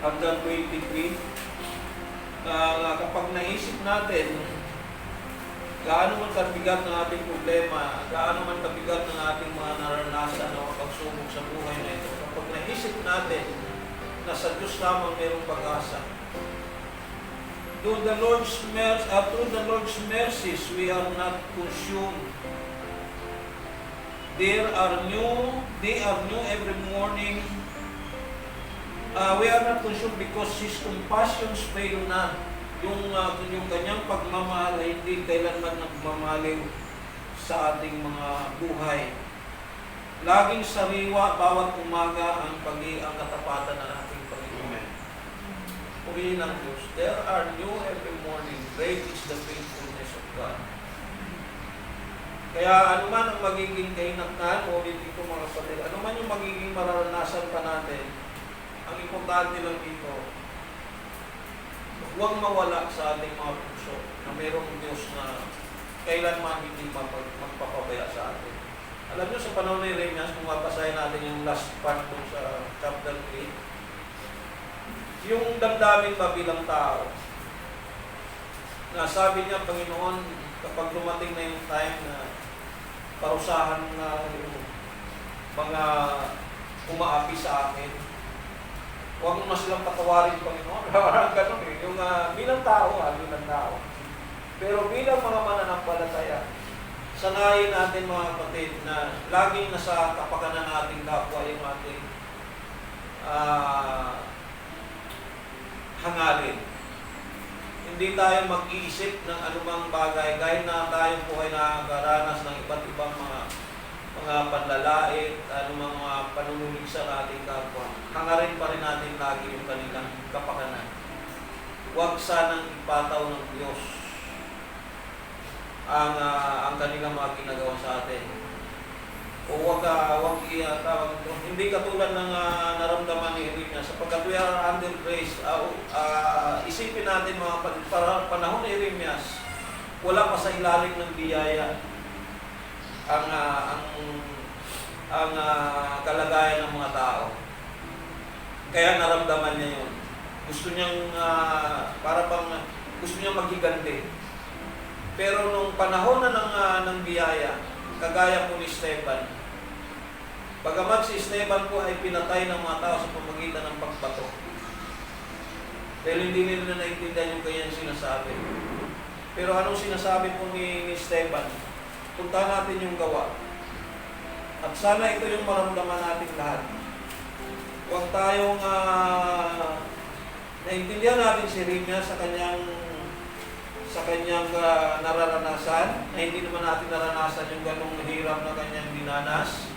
hanggang 23. Kapag naisip natin, gaano man kabigat ng ating problema, gaano man kabigat ng ating mga naranasan o pagsubok sa buhay na ito, kapag naisip natin na sa Diyos lamang mayroong pag-asa, through the Lord's mercies, we are not consumed. They are new every morning. We are not consumed because His compassions fail not. Yung kanyang pagmamahal ay hindi kailanman nagmamaliw sa ating mga buhay. Laging sariwa bawat umaga ang katapatan ng ating Panginoon. Purihin ng Diyos. There are new every morning. Great is the faithfulness of God. Kaya ano man ang magiging kahinatnan, o dito mga kapatid, ano man yung magiging mararanasan pa natin, ang importante lang dito, huwag mawala sa ating mga puso na mayroong Diyos na kailanman hindi magpapabaya sa atin. Alam nyo, sa panahon ni Reynas, kung mapasahin natin yung last part dun sa chapter 3, yung damdamin ba bilang tao, na sabi niya, Panginoon, kapag dumating na yung time na parusahan na yung mga umaapi sa akin, huwag mo na silang patawarin, Panginoon. Parang ganun eh. Yung bilang tao, bilang tao. Pero bilang mga mananampalataya, sanayin natin mga kapatid na laging nasa kapakanan nating kapwa yung ating hangarin. Hindi tayo mag-iisip ng anumang bagay kahit na tayo po ay nakakaranas ng iba't ibang mga panlalait, anumang mga panunulig sa ating kapwa. Hangarin pa rin natin lagi yung kanilang kapakanan. Huwag sanang ipataw ng Diyos ang kanilang mga ginagawa sa atin. O hindi katulad ng naramdaman ni Jeremias, sapagkat we are under grace. Isipin natin mga panahon ni Jeremias, wala pa sa ilalim ng biyaya ang kalagayan ng mga tao. Kaya naramdaman niya yun. Gusto niyang gusto niyang maghiganti. Pero nung panahon na ng biyaya, kagaya po ni Esteban, bagamat si Esteban po ay pinatay ng mga tao sa pamamagitan ng pagbato. Dahil hindi nila naintindihan yung kanyang sinasabi. Pero anong sinasabi po ni Esteban? Punta natin yung gawa. At sana ito yung maramdaman natin lahat. Huwag tayong naintindihan natin si Jeremias sa kanyang nararanasan, na hindi naman natin naranasan yung ganong hirap na kanyang dinanas.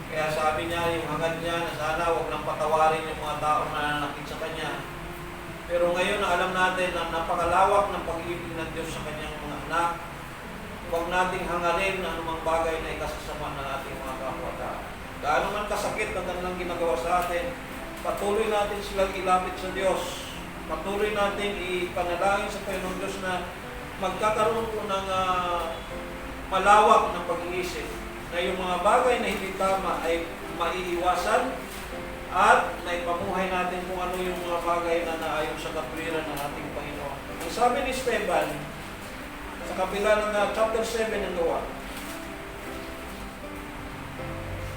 Kaya sabi niya, yung hangad niya na sana huwag nang patawarin yung mga tao na nanakit sa kanya. Pero ngayon na alam natin na napakalawak ng pag-ibig ng Diyos sa kanyang mga anak, huwag nating hangarin na anumang bagay na ikasasama ng ating mga kapwa-tao. Gaano man kasakit ang kanilang ginagawa sa atin, patuloy natin silang ilapit sa Diyos. Patuloy natin ipanalangin sa Panginoon Diyos na magkakaroon po ng malawak na pag-iisip na yung mga bagay na hindi tama ay maiiwasan at naipamuhay natin kung ano yung mga bagay na naayon sa katwiran ng ating Panginoon. Ang sabi ni Esteban sa kapila ng chapter 7 ng Gawa,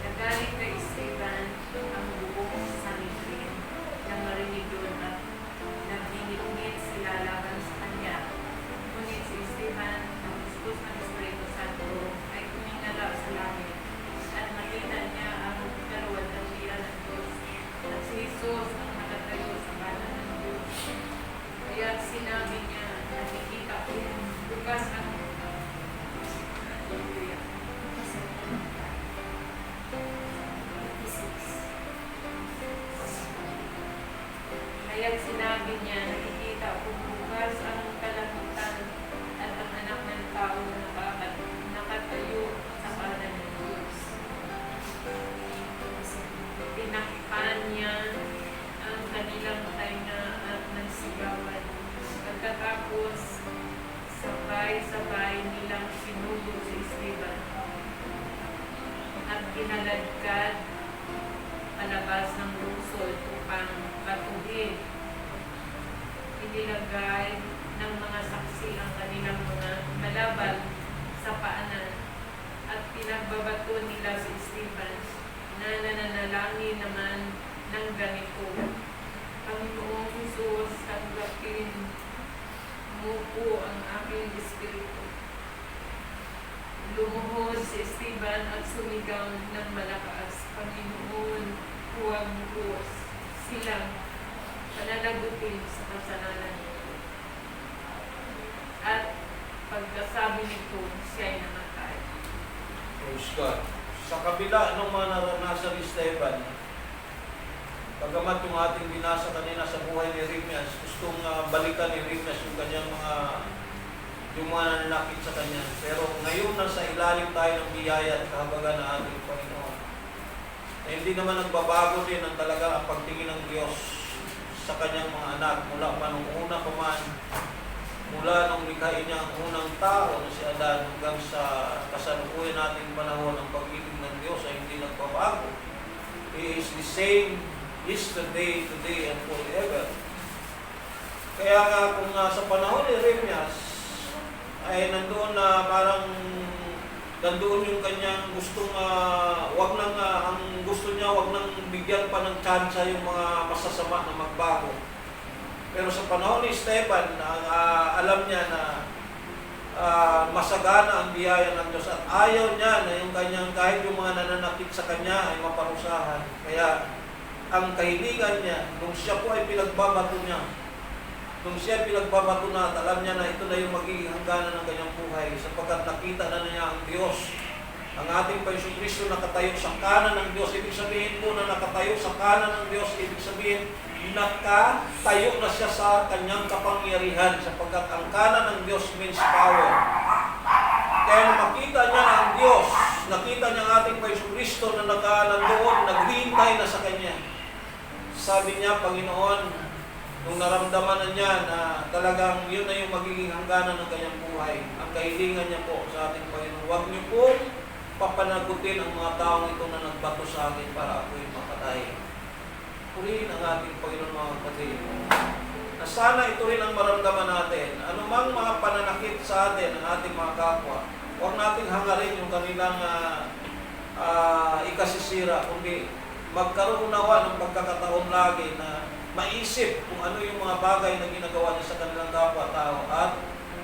Nagaling kay Esteban ang buong Sanhedrin nang marinig doon at nagdinit-ngit sila laban sa kanya. Ngunit si Esteban, ang Diyos ng Espiritu Santo, ay tumingala sa langit at nakita niya ang kalawalhatian ng Diyos at si Jesus ang nakatayo sa kanan ng Diyos. Kaya sinabi niya, nakikita ko bukas ang Kaya sinabi niya, nakikita ko bukas ang kalangitan at ang anak ng tao na nakatayo sa kanan ng Diyos. Tinakpan niya ang kanilang tainga at nagsigawan. Pagkatapos, sabay-sabay nilang sinugo si Esteban at kinaladkad palabas ng lungsod upang batuhin. Inilagay ng mga saksi ang kanilang mga malabal sa paanan at pinagbabato nila si Esteban na nananalangin naman ng ganito, Panginoong Jesus, tanggapin mo po ang aking espiritu. Lumuhod si Esteban at sumigaw ng malakas, Panginoon, huwag mo po silang pananagutin sa kasalanan nito. At pagkasabi nito, siya'y namatay. praise God. Sa kabila ng mga naranasan ni Esteban, bagamat yung ating binasa kanina sa buhay ni Jeremias, gustong balikan ni Jeremias yung mga nanakit sa kanya. Pero ngayon nasa ilalim tayo ng biyaya at kahabagan ng ating Panginoon. Na hindi naman nagbabago din ang talaga ang pagtingin ng Diyos sa kanyang mga anak mula pa nung una pa man, mula nung likhain niya ang unang tao na si Adan hanggang sa kasalukuyan nating panahon ng pag-ibig ng Diyos ay hindi nagbabago. He is the same yesterday, today, and forever. Kaya nga kung sa panahon ni Jeremias ay nandoon na parang nandoon yung kanyang gustong wag nang ang gusto niya wag nang bigyan pa ng tsansa yung mga masasama na magbago. Pero sa panahon ni Esteban, alam niya na masagana ang biyaya ng Diyos at ayaw niya na yung kanyang kahit yung mga nananakit sa kanya ay maparusahan. Kaya ang kahilingan niya, nung siya po ay pinagbabato niya, nung siya ay pinagbabato na, at alam niya na ito na yung magiging hangganan ng kanyang buhay sapagkat nakita na niya ang Diyos. Ang ating Panginoon Kristo nakatayo sa kanan ng Diyos. Ibig sabihin po na nakatayo sa kanan ng Diyos, ibig sabihin nakatayo na siya sa kanyang kapangyarihan sapagkat ang kanan ng Diyos means power. Kaya nung makita niya ang Diyos, nakita niya ang ating Panginoon Kristo na nandoon, naghihintay na sa kanya. Sabi niya, Panginoon, nung naramdaman na niya na talagang yun na yung magiging hangganan ng kanyang buhay, ang kahilingan niya po sa ating Panginoon, huwag niyo po papanagutin ang mga taong ito na nagbato sa akin para ako'y mapatay. Purihin ang ating Panginoon mga kapatid. Na sana ito rin ang maramdaman natin. Anumang mga pananakit sa atin ng ating mga kapwa, huwag nating hangarin yung kanilang ikasisira, kundi magkaroon nawa ng pagkakataon lagi na maisip kung ano yung mga bagay na ginagawa niya sa kanilang kapwa-tao at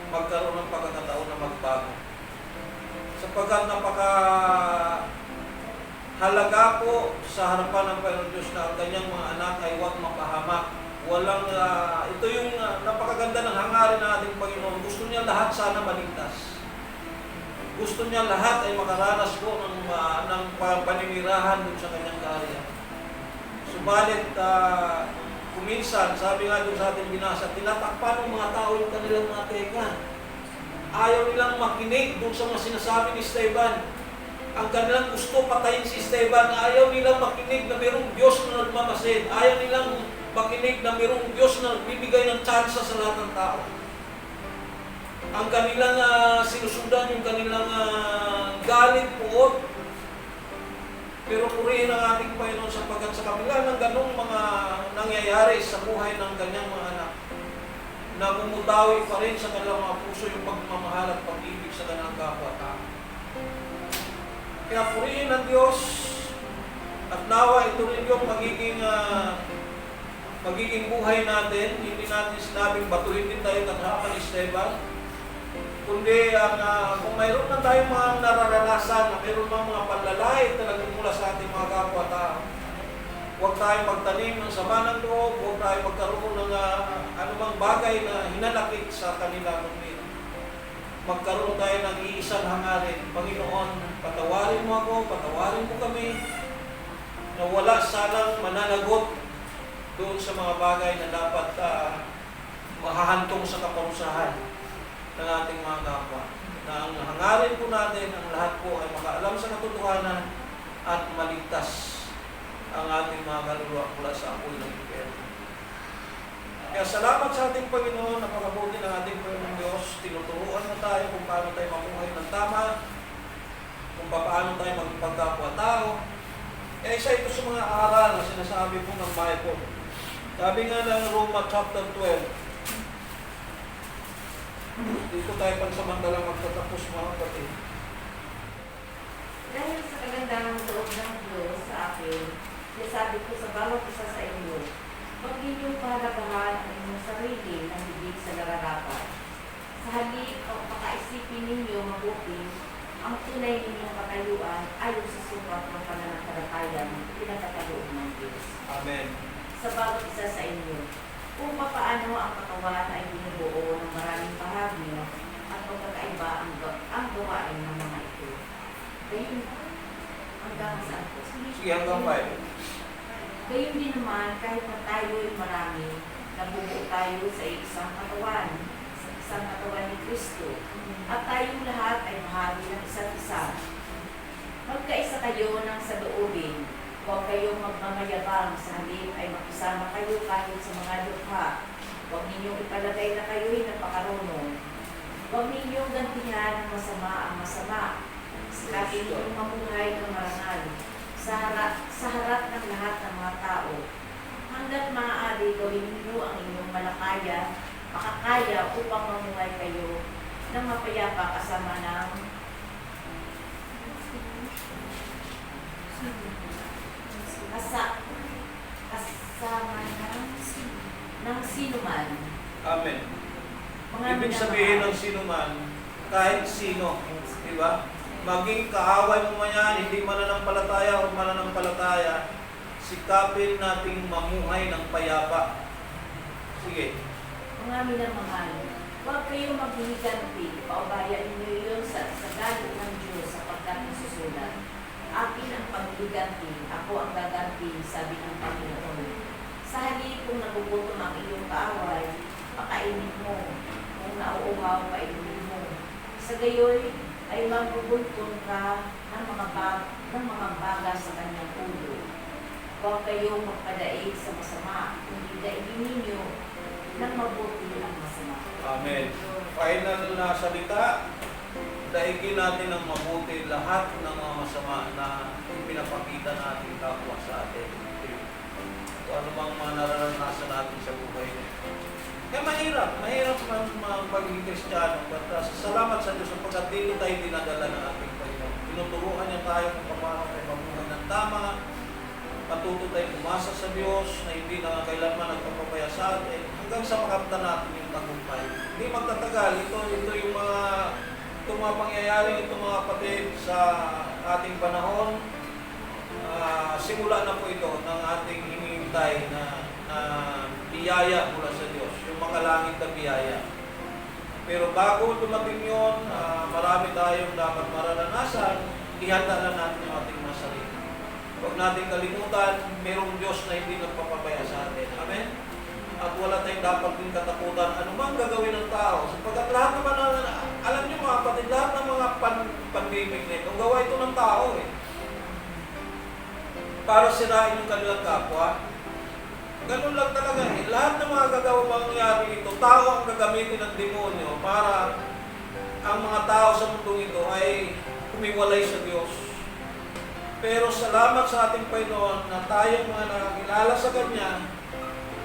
magkaroon ng pagkakataon na magbago. Sapagkat halaga po sa harapan ng Panginoon Diyos na ang kanyang mga anak ay huwag mapahamak. Walang, ito yung napakaganda ng hangarin ng ating Panginoon. Gusto niya lahat sana maligtas. Gusto niya lahat ay makaranas po ng paninirahan dun sa kanyang kaharian. Subalit, kuminsan, sabi nga dun sa ating binasa, tinatakpan ng mga tao yung kanilang mga tenga. Ayaw nilang makinig dun sa mga sinasabi ni Esteban. Ang kanilang gusto patayin si Esteban. Ayaw nilang makinig na mayroong Diyos na nagmamasid. Ayaw nilang makinig na mayroong Diyos na bibigay ng tsansa sa lahat ng tao. Ang kanilang sinusundan, yung kanilang galit puot. Pero purihin ang ating Panginoon sapagkat sa kabila ng ganong mga nangyayari sa buhay ng kanyang mga anak, na bumutawi pa rin sa kanilang mga puso yung pagmamahal at pag-ibig sa kanilang kapwa-tao. Kaya purihin ang Diyos at nawa ito rin yung magiging buhay natin. Hindi natin sinabing batuhin din tayo katahapa ni Esteban. Kundi kung mayroon na tayong mga nararanasan na mayroon mga panlalait talagang mula sa ating mga kapwa-tao, huwag tayong magtanim ng sama ng loob, huwag tayong magkaroon ng anumang bagay na hinanakit sa kanila. Magkaroon tayo ng iisang hangarin. Panginoon, patawarin mo ako, patawarin mo kami, na wala sanang mananagot doon sa mga bagay na dapat mahahantong sa kaparusahan ng ating mga kapwa. Na ang hangarin po natin, ang lahat po ay makaalam sa katotohanan at maligtas ang ating mga kaluluwa mula sa apoy ng impyerno. Kaya salamat sa ating Panginoon, napakabuti ng ating Panginoon Diyos. Tinuturuan na tayo kung paano tayo mamuhay ng tama, kung paano tayo magpagkapwa-tao. Kaya isa ito sa mga aral na sinasabi po ng Bible. Sabi nga ng Roma chapter 12, dito tayo pansamantalang magtatapos mga kapatid. Dahil sa kagandahan ng loob ng Diyos sa akin, sabi ko sa bawat isa sa inyo, huwag ninyong pahalagahan ang inyong sarili ng higit sa nararapat. Sa halip, pakaisipin ninyo mabuti ang tunay ninyong katayuan ayon sa sukat ng pananampalataya ng pinagkakaloob ng Diyos. Amen. Sa bawat isa sa inyo, kung paano ang katawan ay binubuo ng maraming bahagi at magkakaiba ang gawain ng mga ito. Gayun, hanggang saan po? Sige, hanggang 5. Gayun din naman, kahit na tayo ay marami, nabubuo tayo sa isang katawan ni Kristo, at tayong lahat ay bahagi ng isa't isa. Magkaisa kayo ng saloobin, huwag kayong magmamayabang, sa halip ay makisama kayo kahit sa mga lukha. Huwag ninyong ipalagay na kayo'y napakarunong. Huwag ninyong gantihan ng masama ang masama. Sikapin ninyong mamuhay ng marangal sa harap ng lahat ng mga tao. Hanggat maaari gawin ninyo ang inyong makakaya upang mamuhay kayo ng mapayapa kasama ng sinuman. Amen. Mga Ibig sabihin ng sinuman, kahit sino, di ba? Maging kaaway mo man yan, hindi mananampalataya o mananampalataya, sikapin nating mamuhay ng payapa. Sige. Mga minamahal, huwag kayong maghihiganti, paubayan niyo yun sa galit ng Diyos sapagkat nasusulat. Akin ang pagliganti, ako ang gaganti, sabi ng Panginoon. Sa halip kung nagugutom ang iyong kaaway, pakainin mo. Kung nauuhaw, painumin mo. Sa gayoy, ay magbubultong ka ng mga baga sa kanyang ulo. Huwag kayong magpadaig sa masama, kundi daigin ninyo ng mabuti ang masama. Amen. Final na salita, daigin natin ng mabuti lahat ng mga masama na pinapakita natin kapwa sa atin. Kung ano bang mga nararanasan natin sa buhay. Kaya mahirap man maging Kristiyano. But salamat sa Diyos sapagkat dito tayo dinadala ng ating Panginoon. Tinuturuan niya tayo kung paano tayo mamuhay ng tama. Matuto tayo umasa sa Diyos na hindi na kailanman nagpapabaya sa atin hanggang sa makamta natin yung tagumpay. Hindi magtatagal. Ito yung mga pangyayari, itong mga kapatid sa ating panahon. Simula na po ito ng ating hinihintay na biyaya mula sa Diyos, yung makalangit na biyaya. Pero bago dumating yun, marami tayong dapat mararanasan, ihanda na natin yung ating mga sarili. Huwag natin kalimutan, mayroong Diyos na hindi nagpapabaya sa atin. Amen? At wala tayong dapat din katakutan anumang gagawin ng tao. Sapagkat lahat naman, alam niyo mga kapatid, lahat ng mga pandemic na ito, gawa ito ng tao eh. Para sirain yung kanilang kapwa. Ganun lang talaga eh. Lahat ng mga gagawang mangyayari ito, tao ang gagamitin ng demonyo para ang mga tao sa mundong ito ay humiwalay sa Diyos. Pero salamat sa ating Panginoon na tayong mga nakakilala sa Kanya,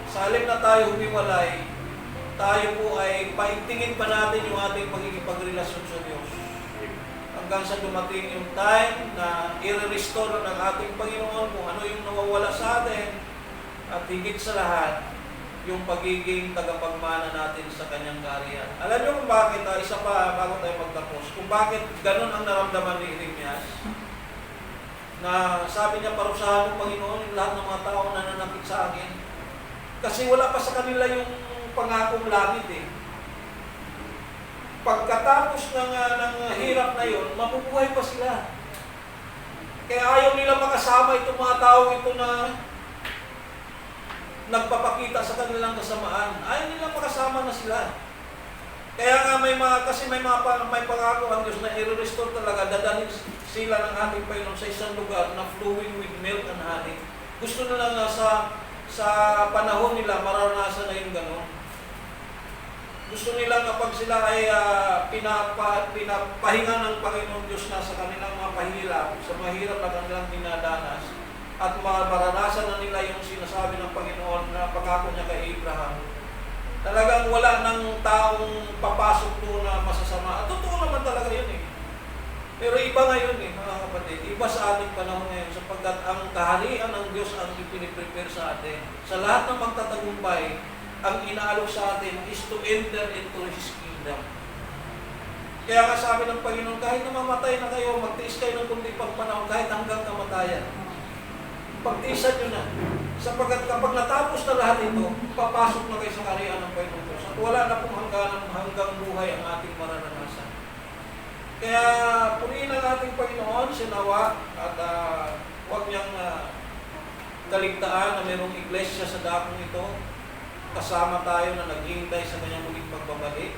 sa halip na tayo humiwalay, tayo po ay paigtingin pa natin yung ating pagkikipagrelasyon sa Diyos. Hanggang sa dumating yung time na i-restore ng ating Panginoon kung ano yung nawawala sa atin, at higit sa lahat, yung pagiging tagapagmana natin sa Kanyang kaharian. Alam niyo kung bakit, isa pa bago tayo magtapos, kung bakit ganun ang naramdaman ni Jeremias, na sabi niya, parusahan ng Panginoon yung lahat ng mga tao na nanakit sa akin. Kasi wala pa sa kanila yung pangakong langit eh. Pagkatapos ng hirap na yun, mabubuhay pa sila. Kaya ayaw nila makasama itong mga tao ito na nagpapakita sa kanilang kasamaan. Ayaw nilang makasama na sila. Kaya nga may pangako ang Diyos na i-restore talaga, dadalhin sila ng ating Panginoon sa isang lugar na flowing with milk and honey. Gusto nila nga sa panahon nila maranasan na yung gano'n. Gusto nila kapag sila ay pinapahinga ng Panginoon Diyos na sa kanilang mga pahirap, sa mahirap na kanilang dinadanas, at maranasan na nila yung sinasabi ng Panginoon na pangako niya kay Abraham. Talagang wala ng taong papasok doon na masasama. At totoo naman talaga yun eh. Pero iba ngayon eh, mga kapatid. Iba sa ating panahon ngayon sapagkat ang kaharian ng Diyos ang ipiniprepare sa atin. Sa lahat ng magtatagumpay, ang inaalok sa atin is to enter into His kingdom. Kaya nga sabi ng Panginoon, kahit na mamatay na kayo, magtiis kayo ng kundi pagpanahon, kahit hanggang kamatayan. Pagtiisan nyo na. Sapagkat kapag natapos na lahat ito, papasok na kayo sa kaharian ng Panginoon Diyos. At wala na pong hanggang buhay ang ating mararanasan. Kaya purihin ang ating Panginoon, sinawa, at huwag niyang kaligtaan na mayroong iglesia sa dakong ito. Kasama tayo na naghihintay sa kanyang muling pagbabalik.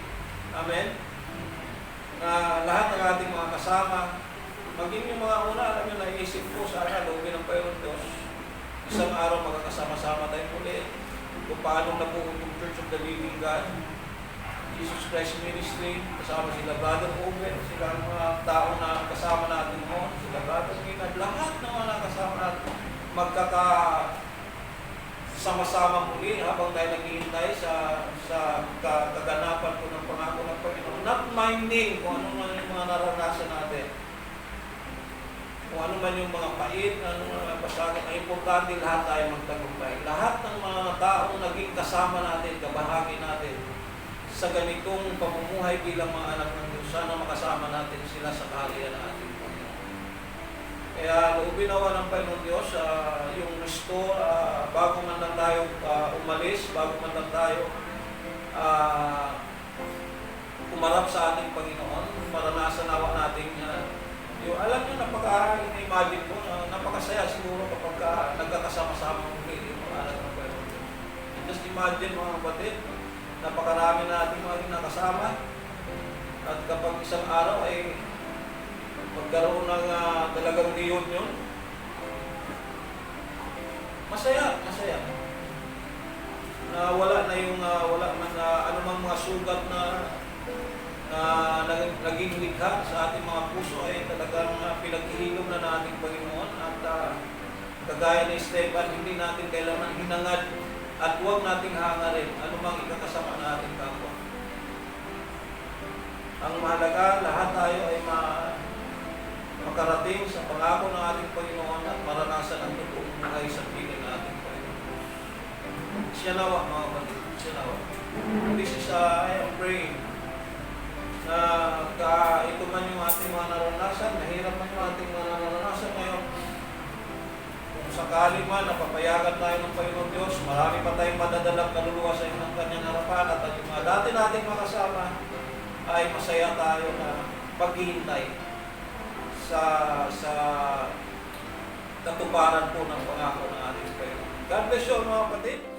Amen. Na lahat ng ating mga kasama, maging yung mga una, alam nyo, naiisip ko sana loobin ng Panginoon Diyos. Isang araw magkakasama-sama tayo muli. Kung paano nabuo yung Church of the Living God, Jesus Christ Ministry, kasama sila Brother Owen, sila ang mga tao na kasama natin mo, sila Brother Minad, lahat ng mga nakasama natin, sama-sama muli habang tayo naghihintay sa kaganapan po ng pangako ng Panginoon. Not minding kung ano man yung mga naranasan natin. Kung ano man yung mga pait, ano man yung pasagat. Ang importante, lahat tayo magtagumpay. Lahat ng mga taong naging kasama natin, kabahagi natin sa ganitong pamumuhay bilang mga anak ng Diyos sana makasama natin sila sa kaharian ng ating Panginoon. Kaya loobin nawa ng Panginoon Diyos, yung restore, bago man lang tayo umalis, bago man lang tayo umarap sa ating Panginoon, maranasan nawa natin yung alam nyo, napaka-imagine ko, napakasaya siguro kapag nagkakasama-sama muli yung mga anak ng Panginoon. Just imagine mga kapatid, napakarami natin mga nakasama, at kapag isang araw ay magkaroon ng talagang reunion, masaya. Na wala na yung wala man anumang mga sugat na naging likha sa ating mga puso ay talagang pinaghihilom na nating Panginoon at kagaya ni Esteban, hindi natin kailangan hinangad at huwag nating hangarin anumang ikakasama na ating kapwa. Ang mahalaga, lahat tayo ay makarating sa pangako ng ating Panginoon at maranasan ang totoong buhay sa piling ng ating Panginoon. Siya nawa, mga kapatid, siya nawa. This is, I am praying na ito man yung ating mga naranasan, mahirap man yung ating mga naranasan ngayon. Kung sakali man, napapayagan tayo ng Panginoon Diyos, marami pa tayong madadalang kaluluwa sa ng kanyang harapan at yung mga dati nating makasama ay masaya tayo na paghihintay sa katuparan po ng pangako ng ating Panginoon. God bless you mga kapatid.